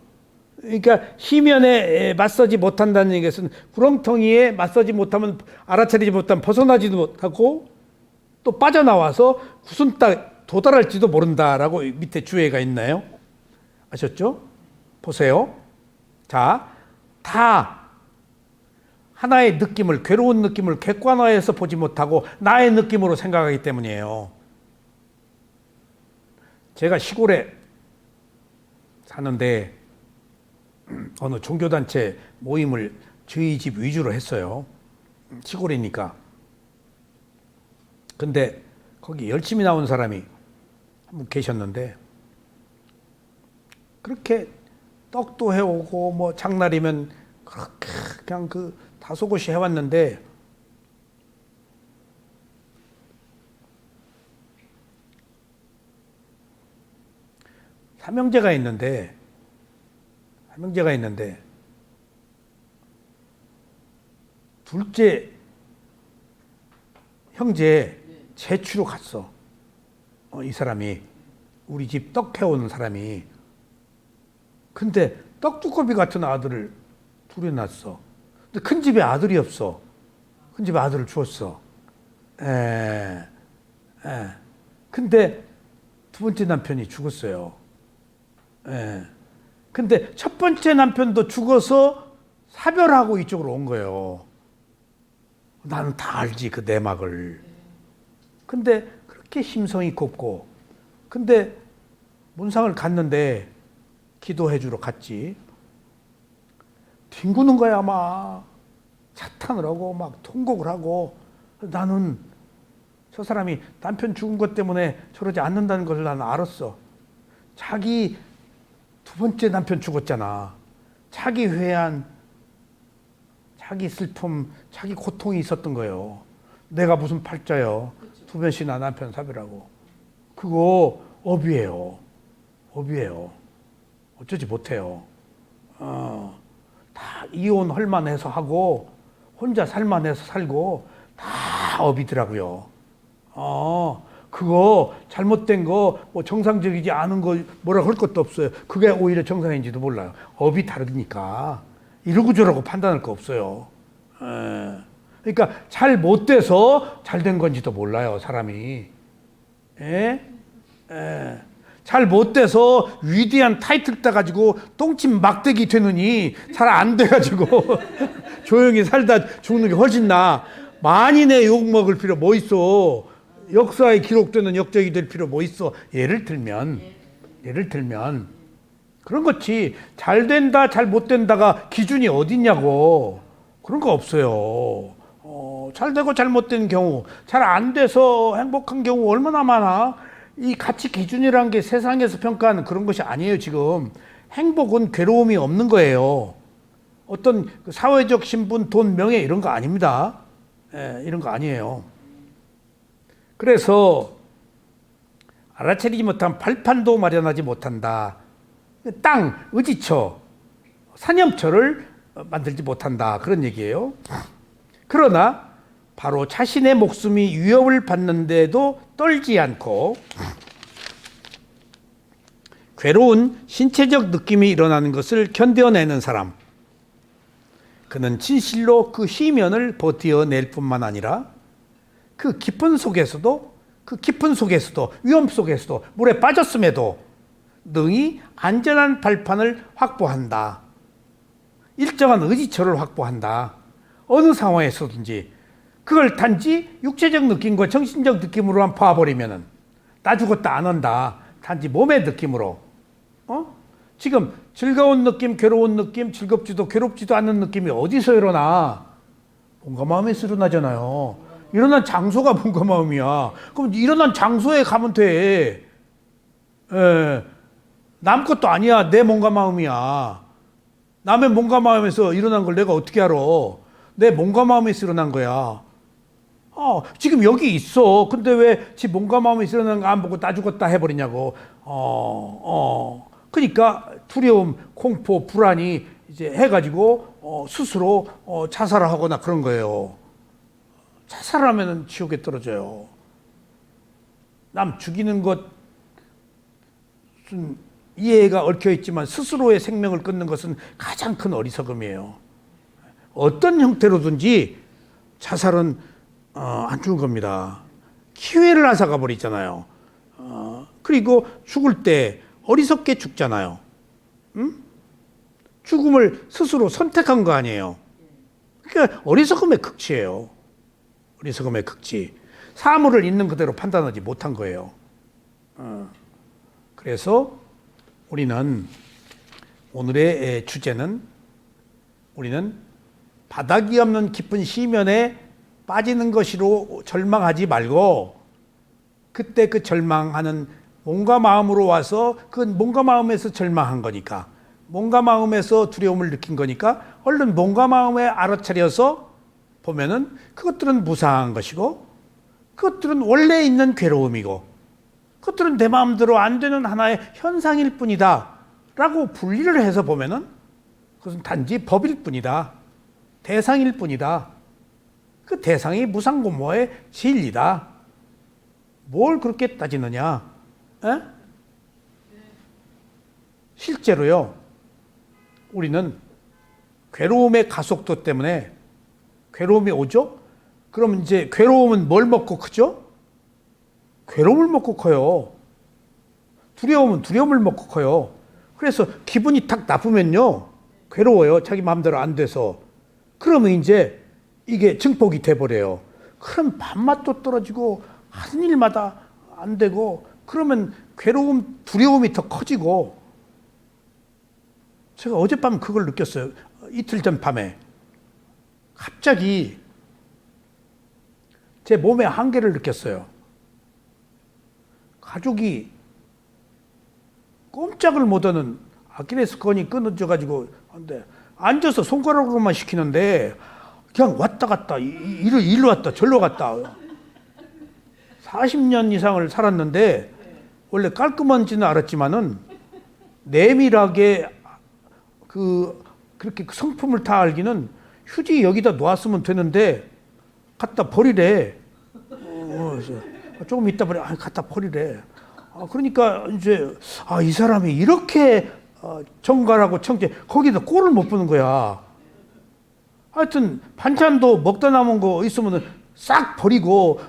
그러니까 희면에 맞서지 못한다는 것은 구렁텅이에 맞서지 못하면 알아차리지 못하면 벗어나지도 못하고 또 빠져나와서 구순 땅 도달할지도 모른다라고 밑에 주의가 있나요? 아셨죠? 보세요. 자, 다 하나의 느낌을, 괴로운 느낌을 객관화해서 보지 못하고 나의 느낌으로 생각하기 때문이에요. 제가 시골에 사는데 어느 종교단체 모임을 저희 집 위주로 했어요. 시골이니까. 근데 거기 열심히 나온 사람이 한 분 계셨는데 그렇게 떡도 해오고 뭐 장날이면 그렇게 그냥 그 다소곳이 해왔는데 삼형제가 있는데 둘째 형제 제추로 갔어. 이 사람이 우리 집 떡 해오는 사람이. 근데 떡두꺼비 같은 아들을 둘이 낳았어. 근데 큰 집에 아들이 없어. 큰 집에 아들을 주었어. 근데 두 번째 남편이 죽었어요. 근데 첫 번째 남편도 죽어서 사별하고 이쪽으로 온 거예요. 나는 다 알지, 그 내막을. 근데 그렇게 심성이 곱고, 근데 문상을 갔는데 기도해 주러 갔지. 뒹구는 거야, 막. 자탄을 하고, 막 통곡을 하고. 나는 저 사람이 남편 죽은 것 때문에 저러지 않는다는 걸 나는 알았어. 자기 두 번째 남편 죽었잖아. 자기 회한, 자기 슬픔, 자기 고통이 있었던 거예요. 내가 무슨 팔자요. 두 번씩이나 남편 사별하고. 그거 업이에요. 어쩌지 못해요. 다 이혼할 만해서 하고 혼자 살만해서 살고 다 업이더라고요. 그거 잘못된 거 뭐 정상적이지 않은 거 뭐라 할 것도 없어요. 그게 오히려 정상인지도 몰라요. 업이 다르니까 이러고 저러고 판단할 거 없어요. 그러니까 잘 못 돼서 잘 된 건지도 몰라요, 사람이. 잘 못 돼서 위대한 타이틀 따가지고 똥침 막대기 되느니 잘 안 돼가지고 조용히 살다 죽는 게 훨씬 나아. 만인의 욕 먹을 필요 뭐 있어. 역사에 기록되는 역적이 될 필요 뭐 있어. 예를 들면 그런 거지. 잘 된다 잘 못 된다가 기준이 어딨냐고. 그런 거 없어요. 잘 되고 잘못된 경우, 잘 안 돼서 행복한 경우 얼마나 많아. 이 가치 기준이라는 게 세상에서 평가하는 그런 것이 아니에요. 지금 행복은 괴로움이 없는 거예요. 어떤 사회적 신분, 돈, 명예 이런 거 아닙니다. 이런 거 아니에요. 그래서 알아차리지 못한 발판도 마련하지 못한다. 땅, 의지처, 사념처를 만들지 못한다. 그런 얘기예요. 그러나 바로 자신의 목숨이 위협을 받는데도 떨지 않고 괴로운 신체적 느낌이 일어나는 것을 견뎌내는 사람. 그는 진실로 그 희면을 버텨낼 뿐만 아니라 그 깊은 속에서도 위험 속에서도 물에 빠졌음에도 능히 안전한 발판을 확보한다. 일정한 의지처를 확보한다. 어느 상황에서든지 그걸 단지 육체적 느낌과 정신적 느낌으로만 봐버리면은 나 죽었다 안 한다. 단지 몸의 느낌으로. 지금 즐거운 느낌, 괴로운 느낌, 즐겁지도 괴롭지도 않는 느낌이 어디서 일어나? 몸과 마음에서 일어나잖아요. 일어난 장소가 몸과 마음이야. 그럼 일어난 장소에 가면 돼. 남 것도 아니야. 내 몸과 마음이야. 남의 몸과 마음에서 일어난 걸 내가 어떻게 알아? 내 몸과 마음에서 일어난 거야. 지금 여기 있어. 근데 왜 지 몸과 마음에서 일어난 거 안 보고 나 죽었다 해버리냐고. 그러니까 두려움, 공포, 불안이 이제 해가지고 스스로 자살을 하거나 그런 거예요. 자살하면은 지옥에 떨어져요. 남 죽이는 것은 이해가 얽혀 있지만 스스로의 생명을 끊는 것은 가장 큰 어리석음이에요. 어떤 형태로든지 자살은 안 좋은 겁니다. 기회를 앗아가 버리잖아요. 그리고 죽을 때 어리석게 죽잖아요. 죽음을 스스로 선택한 거 아니에요. 그러니까 어리석음의 극치예요. 어리석음의 극치. 사물을 있는 그대로 판단하지 못한 거예요. 그래서 우리는 오늘의 주제는 우리는 바닥이 없는 깊은 시면에 빠지는 것으로 절망하지 말고 그때 그 절망하는 몸과 마음으로 와서 그 몸과 마음에서 절망한 거니까 몸과 마음에서 두려움을 느낀 거니까 얼른 몸과 마음에 알아차려서 보면은 그것들은 무상한 것이고 그것들은 원래 있는 괴로움이고 그것들은 내 마음대로 안 되는 하나의 현상일 뿐이다 라고 분리를 해서 보면은 그것은 단지 법일 뿐이다. 대상일 뿐이다. 그 대상이 무상고모의 진리다. 뭘 그렇게 따지느냐? 에? 실제로요, 우리는 괴로움의 가속도 때문에 괴로움이 오죠? 그럼 이제 괴로움은 뭘 먹고 크죠? 괴로움을 먹고 커요. 두려움은 두려움을 먹고 커요. 그래서 기분이 탁 나쁘면요, 괴로워요. 자기 마음대로 안 돼서. 그러면 이제 이게 증폭이 돼버려요. 그럼 밥맛도 떨어지고 하는 일마다 안 되고, 그러면 괴로움, 두려움이 더 커지고. 제가 어젯밤 그걸 느꼈어요. 이틀 전 밤에 갑자기 제 몸의 한계를 느꼈어요. 가족이 꼼짝을 못하는 아킬레스건이 끊어져가지고 앉아서 손가락으로만 시키는데 그냥 왔다 갔다 일로 왔다 절로 갔다. 40년 이상을 살았는데 원래 깔끔한지는 알았지만은 내밀하게 그렇게 성품을 다 알기는 휴지 여기다 놓았으면 되는데 갖다 버리래. 그래서 조금 있다 버려. 갖다 버리래. 그러니까 이제 이 사람이 이렇게 정갈하고 청재, 거기다 꼴을 못 보는 거야. 하여튼 반찬도 먹다 남은 거 있으면 싹 버리고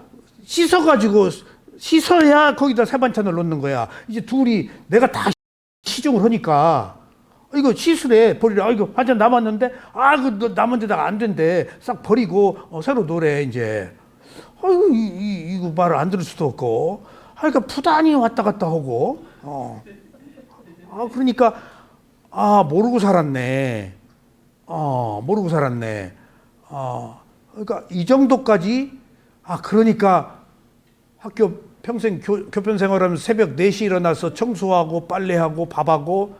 씻어야 거기다 새 반찬을 넣는 거야. 이제 둘이 내가 다 시중을 하니까 이거 씻으래, 버리래. 이거 반찬 남았는데 그 남은 데다가 안 된대. 싹 버리고 새로 놓으래 이제. 이거 말을 안 들을 수도 없고. 그러니까 부단히 왔다 갔다 하고. 그러니까 모르고 살았네. 모르고 살았네. 그러니까 이 정도까지. 그러니까 학교 평생 교편 생활하면서 새벽 4시 일어나서 청소하고 빨래하고 밥하고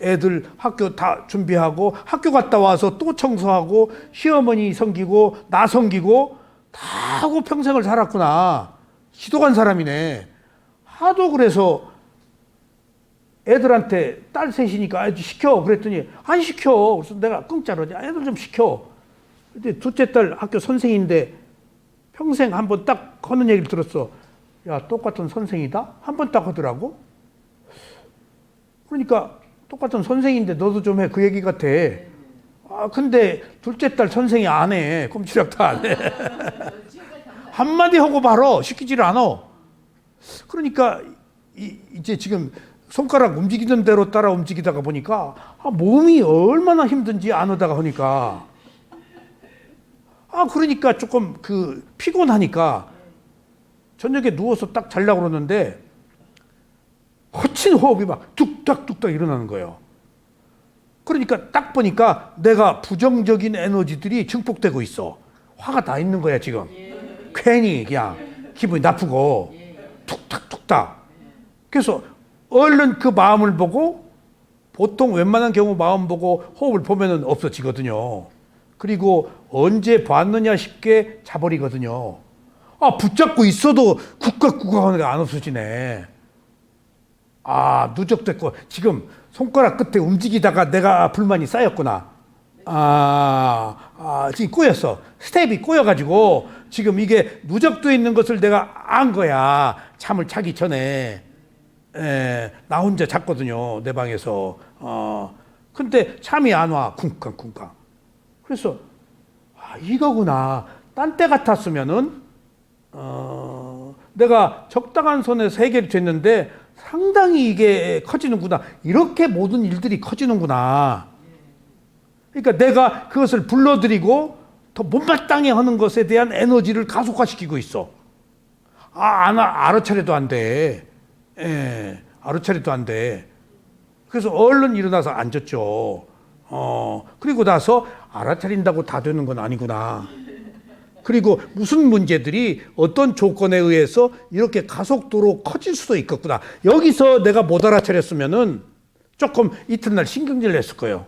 애들 학교 다 준비하고 학교 갔다 와서 또 청소하고 시어머니 섬기고 나 섬기고 다 하고 평생을 살았구나. 지도간 사람이네. 하도 그래서 애들한테 딸 셋이니까 시켜 그랬더니 안 시켜. 그래서 내가 공짜로 애들 좀 시켜. 근데 둘째 딸 학교 선생인데 평생 한 번 딱 하는 얘기를 들었어. 야, 똑같은 선생이다? 한 번 딱 하더라고. 그러니까 똑같은 선생인데 너도 좀 해. 그 얘기 같아. 근데 둘째 딸 선생이 안 해. 꼼치락도 안 해. 한마디 하고 말어. 시키지를 않아. 그러니까 이제 지금 손가락 움직이는 대로 따라 움직이다가 보니까 몸이 얼마나 힘든지 안 하다가 하니까 그러니까 조금 피곤하니까 저녁에 누워서 딱 자려고 그러는데 거친 호흡이 막 뚝딱뚝딱 일어나는 거예요. 그러니까 딱 보니까 내가 부정적인 에너지들이 증폭되고 있어. 화가 나 있는 거야 지금. 괜히 그냥 기분이 나쁘고 툭탁툭탁. 그래서 얼른 그 마음을 보고, 보통 웬만한 경우 마음 보고 호흡을 보면은 없어지거든요. 그리고 언제 봤느냐 싶게 자버리거든요. 붙잡고 있어도 쿡쿡쿡 하는 게 안 없어지네. 누적됐고 지금 손가락 끝에 움직이다가 내가 불만이 쌓였구나. 지금 꼬였어. 스텝이 꼬여가지고 지금 이게 누적돼 있는 것을 내가 안 거야. 잠을 자기 전에. 나 혼자 잤거든요. 내 방에서. 근데 잠이 안 와. 쿵쾅쿵쾅. 그래서 이거구나. 딴 때 같았으면은 내가 적당한 선에서 해결이 됐는데 상당히 이게 커지는구나. 이렇게 모든 일들이 커지는구나. 그러니까 내가 그것을 불러들이고 더 못마땅해 하는 것에 대한 에너지를 가속화시키고 있어. 알아차려도 안 돼. 알아차려도 안 돼. 그래서 얼른 일어나서 앉았죠. 그리고 나서 알아차린다고 다 되는 건 아니구나. 그리고 무슨 문제들이 어떤 조건에 의해서 이렇게 가속도로 커질 수도 있겠구나. 여기서 내가 못 알아차렸으면은 조금 이튿날 신경질 냈을 거예요.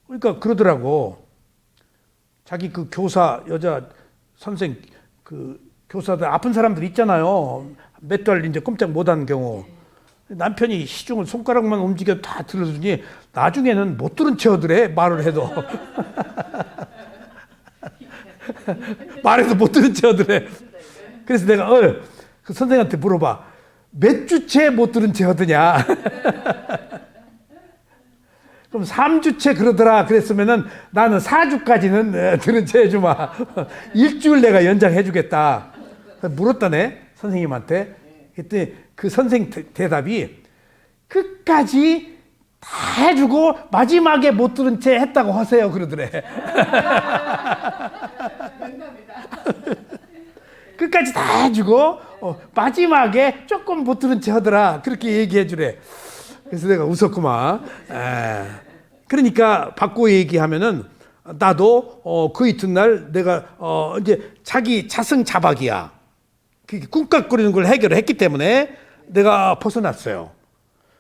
그러니까 그러더라고. 자기 그 교사, 여자 선생, 그 교사들 아픈 사람들 있잖아요. 몇 달 이제 꼼짝 못하는 경우. 남편이 시중을 손가락만 움직여 다 들어주니 나중에는 못 들은 채 하더래 말을 해도. 말해도 못 들은 채 하더래. 그래서 내가 그 선생한테 물어봐. 몇 주째 못 들은 채 하더냐. 그럼 3주째 그러더라. 그랬으면은 나는 4주까지는 들은 채 해주마. 일주일 내가 연장해 주겠다. 물었다네 선생님한테. 그때 그 선생 대답이 끝까지 다 해주고 마지막에 못 들은 채 했다고 하세요 그러더래. 끝까지 다 해주고 마지막에 조금 못 들은 채 하더라 그렇게 얘기해 주래. 그래서 내가 웃었구만. 그러니까 바꿔 얘기하면은 나도 그 이튿날 내가 이제 자기 자승자박이야. 꿍깍거리는 걸 해결했기 때문에 내가 벗어났어요.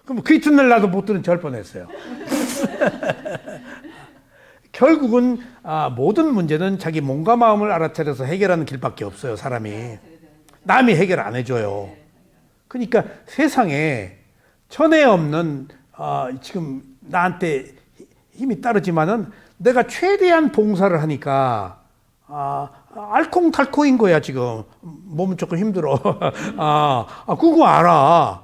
그럼 그 이튿날 나도 못 들은 채 할 뻔했어요. 결국은 모든 문제는 자기 몸과 마음을 알아차려서 해결하는 길밖에 없어요. 사람이. 남이 해결 안 해줘요. 그러니까 세상에 전에 없는 지금 나한테 힘이 따르지만은 내가 최대한 봉사를 하니까 알콩달콩인 거야 지금. 몸은 조금 힘들어. 그거 알아.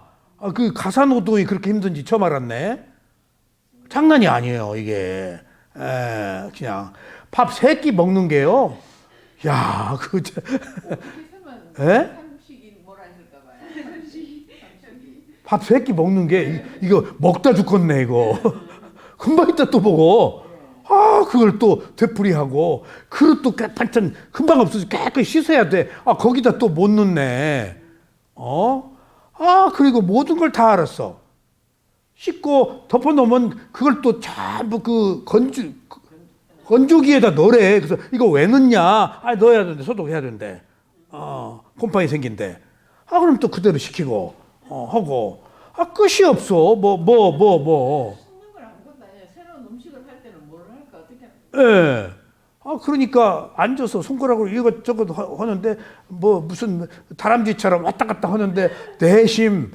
그 가사노동이 그렇게 힘든지 처음 알았네. 장난이 아니에요 이게. 그냥 밥 3끼 먹는 게요. 야, 그 한국식이 뭐라 했을까 봐요. 밥 3끼 먹는 게 이거 먹다 죽겠네 이거. 금방 있다 또 먹어. 그걸 또 되풀이하고 그릇도 반찬 금방 없어져 깨끗이 씻어야 돼. 거기다 또 못 넣네. 그리고 모든 걸 다 알았어. 씻고 덮어놓으면 그걸 또 전부 그 건조기에다 넣으래. 그래서 이거 왜 넣냐? 넣어야 되는데 소독해야 되는데. 곰팡이 생긴대. 그럼 또 그대로 시키고 하고. 끝이 없어. 씻는 걸 아무것도 아니에요. 새로운 음식을 할 때는 뭘 할까 어떻게? 예. 그러니까 앉아서 손가락으로 이것저것 하는데 무슨 다람쥐처럼 왔다 갔다 하는데 내심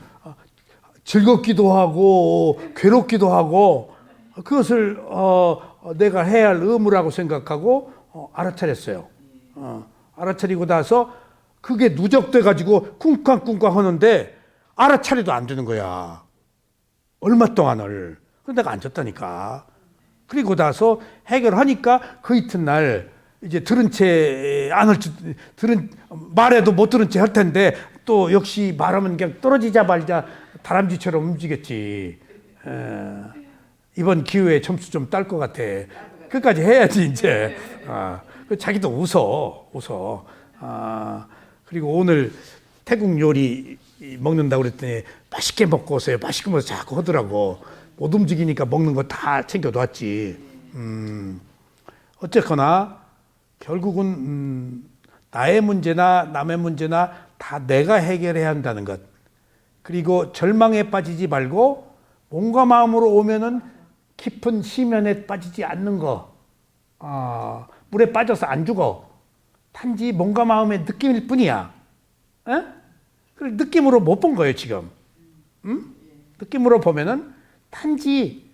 즐겁기도 하고 괴롭기도 하고 그것을 내가 해야 할 의무라고 생각하고 알아차렸어요. 알아차리고 나서 그게 누적돼 가지고 쿵쾅쿵쾅 하는데 알아차려도 안 되는 거야. 얼마 동안을. 그래서 내가 앉았다니까. 그리고 나서 해결하니까 그 이튿날 이제 들은 채 안 할 말해도 못 들은 채 할 텐데 또 역시 말하면 그냥 떨어지자 말자 다람쥐처럼 움직였지. 이번 기회에 점수 좀 딸 것 같아. 끝까지 해야지 이제. 자기도 웃어. 그리고 오늘 태국 요리 먹는다고 그랬더니 맛있게 먹고 오세요. 맛있게 먹어서 자꾸 하더라고. 못 움직이니까 먹는 거 다 챙겨놨지. 어쨌거나 결국은 나의 문제나 남의 문제나 다 내가 해결해야 한다는 것. 그리고 절망에 빠지지 말고 몸과 마음으로 오면은 깊은 심연에 빠지지 않는 거. 물에 빠져서 안 죽어. 단지 몸과 마음의 느낌일 뿐이야. 그걸 느낌으로 못 본 거예요 지금. 느낌으로 보면은 단지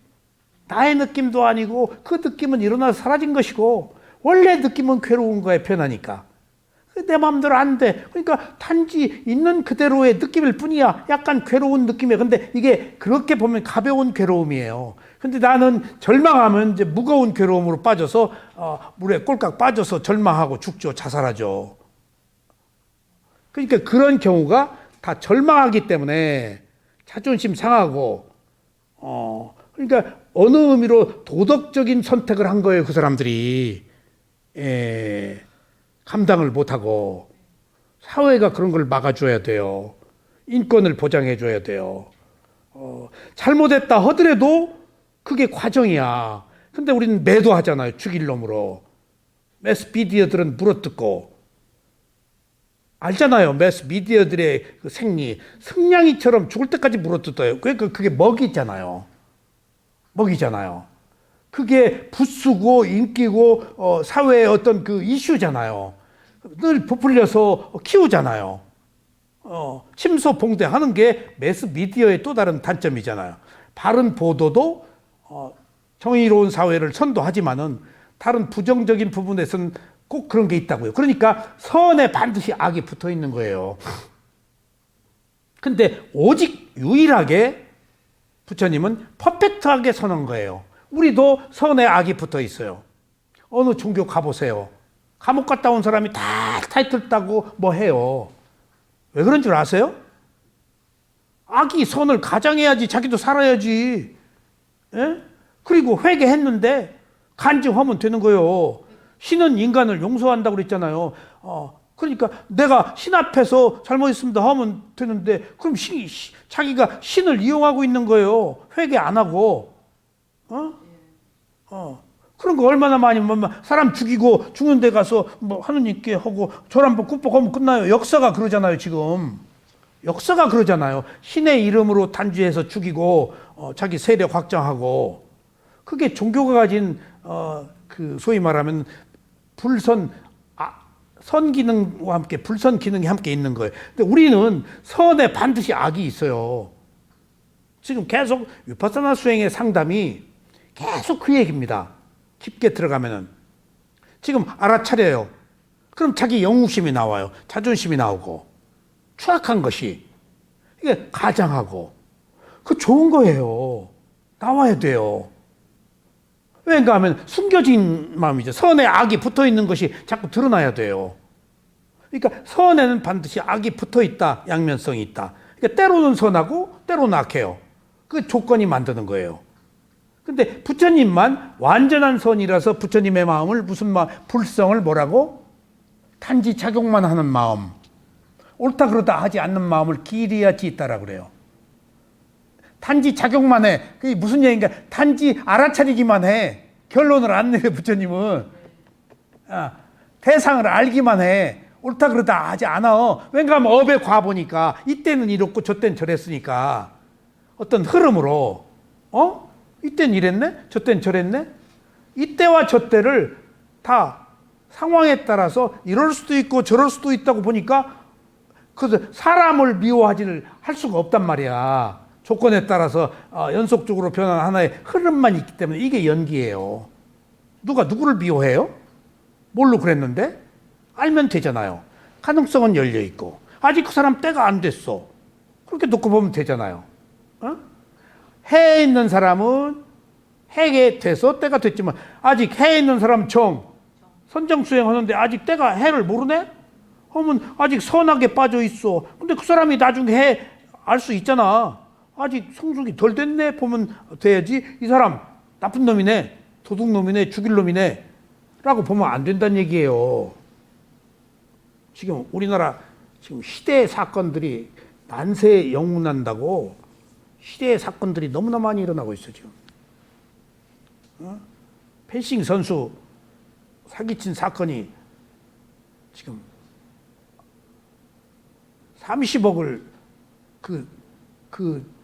나의 느낌도 아니고 그 느낌은 일어나서 사라진 것이고 원래 느낌은 괴로운 거에 변하니까 내 마음대로 안 돼. 그러니까 단지 있는 그대로의 느낌일 뿐이야. 약간 괴로운 느낌이야. 근데 이게 그렇게 보면 가벼운 괴로움이에요. 근데 나는 절망하면 이제 무거운 괴로움으로 빠져서 물에 꼴깍 빠져서 절망하고 죽죠. 자살하죠. 그러니까 그런 경우가 다 절망하기 때문에 자존심 상하고 그러니까 어느 의미로 도덕적인 선택을 한 거예요. 그 사람들이. 감당을 못하고 사회가 그런 걸 막아줘야 돼요. 인권을 보장해줘야 돼요. 잘못했다 하더라도 그게 과정이야. 근데 우리는 매도하잖아요. 죽일 놈으로. 매스미디어들은 물어뜯고 알잖아요. 매스미디어들의 그 생리 승냥이처럼 죽을 때까지 물어뜯어요. 그게 먹이잖아요. 그게 부수고 인기고 사회의 어떤 그 이슈잖아요. 늘 부풀려서 키우잖아요. 침소봉대하는 게 매스미디어의 또 다른 단점이잖아요. 바른 보도도 정의로운 사회를 선도하지만은 다른 부정적인 부분에서는 꼭 그런 게 있다고요. 그러니까 선에 반드시 악이 붙어 있는 거예요. 근데 오직 유일하게 부처님은 퍼펙트하게 선한 거예요. 우리도 선에 악이 붙어 있어요. 어느 종교 가보세요. 감옥 갔다 온 사람이 다 타이틀 따고 뭐 해요. 왜 그런 줄 아세요? 악이 선을 가장해야지 자기도 살아야지. 예? 그리고 회개했는데 간증하면 되는 거예요. 신은 인간을 용서한다고 그랬잖아요. 그러니까 내가 신 앞에서 잘못했습니다 하면 되는데 그럼 자기가 신을 이용하고 있는 거예요. 회개 안 하고. 그런 거 얼마나 많이 사람 죽이고 죽는 데 가서 뭐 하느님께 하고 절 한번 굽복하면 끝나요. 역사가 그러잖아요. 지금 역사가 그러잖아요. 신의 이름으로 단죄해서 죽이고 자기 세력 확장하고 그게 종교가 가진 그 소위 말하면 선 기능과 함께 불선 기능이 함께 있는 거예요. 근데 우리는 선에 반드시 악이 있어요. 지금 계속 위파사나 수행의 상담이 계속 그 얘기입니다. 깊게 들어가면은 지금 알아차려요. 그럼 자기 영웅심이 나와요. 자존심이 나오고 추악한 것이 이게 가장하고 그 좋은 거예요. 나와야 돼요. 왜인가 하면 숨겨진 마음이죠. 선에 악이 붙어 있는 것이 자꾸 드러나야 돼요. 그러니까 선에는 반드시 악이 붙어 있다. 양면성이 있다. 그러니까 때로는 선하고 때로는 악해요. 그 조건이 만드는 거예요. 근데 부처님만 완전한 선이라서 부처님의 마음을 불성을 뭐라고? 단지 작용만 하는 마음. 옳다 그러다 하지 않는 마음을 기리야 짓다라 그래요. 단지 작용만 해. 그게 무슨 얘기인가? 단지 알아차리기만 해. 결론을 안 내려 부처님은. 대상을 알기만 해. 옳다 그러다 하지 않아. 왠가 하면 업의 과보니까 이때는 이렇고 저때는 저랬으니까 어떤 흐름으로 이때는 이랬네? 저때는 저랬네? 이때와 저때를 다 상황에 따라서 이럴 수도 있고 저럴 수도 있다고 보니까 그 사람을 미워하지를 할 수가 없단 말이야. 조건에 따라서 연속적으로 변하는 하나의 흐름만 있기 때문에 이게 연기예요. 누가 누구를 미워해요? 뭘로 그랬는데? 알면 되잖아요. 가능성은 열려 있고 아직 그 사람 때가 안 됐어. 그렇게 놓고 보면 되잖아요. 해에 있는 사람은 해에 돼서 때가 됐지만 아직 해에 있는 사람 선정 수행하는데 아직 때가 해를 모르네? 하면 아직 선하게 빠져 있어. 근데 그 사람이 나중에 해 알 수 있잖아. 아직 성숙이 덜 됐네 보면 돼야지. 이 사람 나쁜 놈이네, 도둑놈이네, 죽일 놈이네 라고 보면 안 된다는 얘기예요. 지금 우리나라 지금 시대의 사건들이 만세에 영웅난다고 시대의 사건들이 너무나 많이 일어나고 있어 지금. 펜싱 선수 사기친 사건이 지금 30억을 그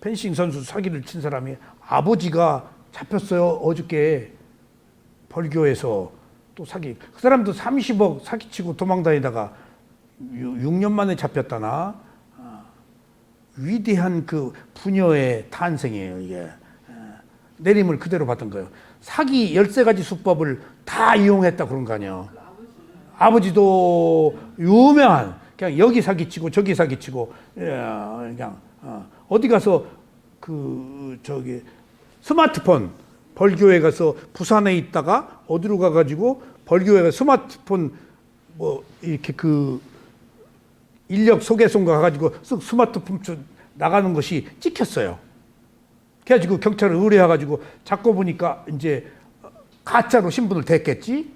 펜싱 선수 사기를 친 사람이 아버지가 잡혔어요. 어저께 벌교에서 또 사기. 그 사람도 30억 사기치고 도망다니다가 6년 만에 잡혔다나. 위대한 그 부녀의 탄생이에요. 이게 내림을 그대로 받은 거예요. 사기 13가지 수법을 다 이용했다 그런 거 아니에요. 아버지도 유명한 그냥 여기 사기치고 저기 사기치고 그냥 어디 가서 스마트폰 벌교에 가서 부산에 있다가 어디로 가가지고 벌교에 가서 스마트폰 뭐 이렇게 인력 소개송가 가가지고 쓱 스마트폰 나가는 것이 찍혔어요. 그래가지고 경찰을 의뢰해가지고 잡고 보니까 이제 가짜로 신분을 댔겠지.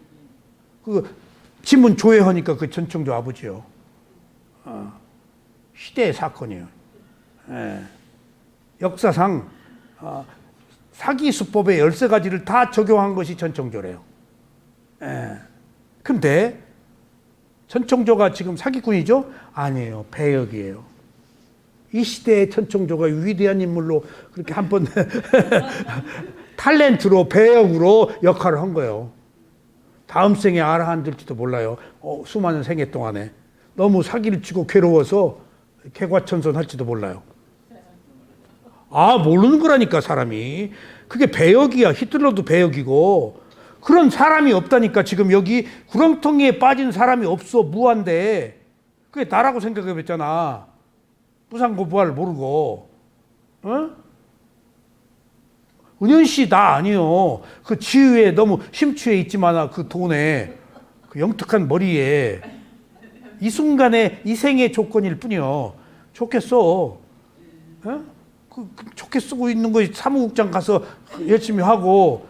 그 지문 조회하니까 그 전청조 아버지요. 시대의 사건이에요. 역사상 사기 수법의 13가지를 다 적용한 것이 전청조래요. 근데 전청조가 지금 사기꾼이죠? 아니에요. 배역이에요. 이 시대의 전청조가 위대한 인물로 그렇게 한번 탤런트로 배역으로 역할을 한 거예요. 다음 생에 아라한될지도 몰라요. 수많은 생애 동안에 너무 사기를 치고 괴로워서 개과천선할지도 몰라요. 모르는 거라니까 사람이. 그게 배역이야. 히틀러도 배역이고. 그런 사람이 없다니까. 지금 여기 구렁텅이에 빠진 사람이 없어. 무한데. 그게 나라고 생각해봤잖아. 부산고부활 모르고. 어? 은현 씨 나 아니요. 그 지위에 너무 심취해 있지만 그 돈에 그 영특한 머리에 이 순간에 이 생의 조건일 뿐이요. 좋겠어. 어? 좋게 쓰고 있는 거 사무국장 가서 열심히 하고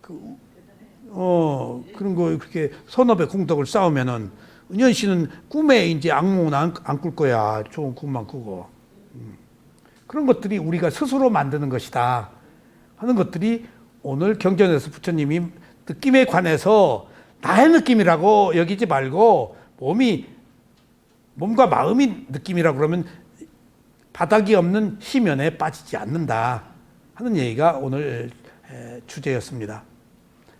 그런 거 그렇게 선업의 공덕을 쌓으면은 은현 씨는 꿈에 이제 악몽은 안 꿀 거야. 좋은 꿈만 꾸고. 그런 것들이 우리가 스스로 만드는 것이다 하는 것들이 오늘 경전에서 부처님이 느낌에 관해서 나의 느낌이라고 여기지 말고 몸과 마음이 느낌이라고 그러면 바닥이 없는 희면에 빠지지 않는다 하는 얘기가 오늘 주제였습니다.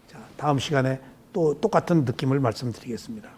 자, 다음 시간에 또 똑같은 느낌을 말씀드리겠습니다.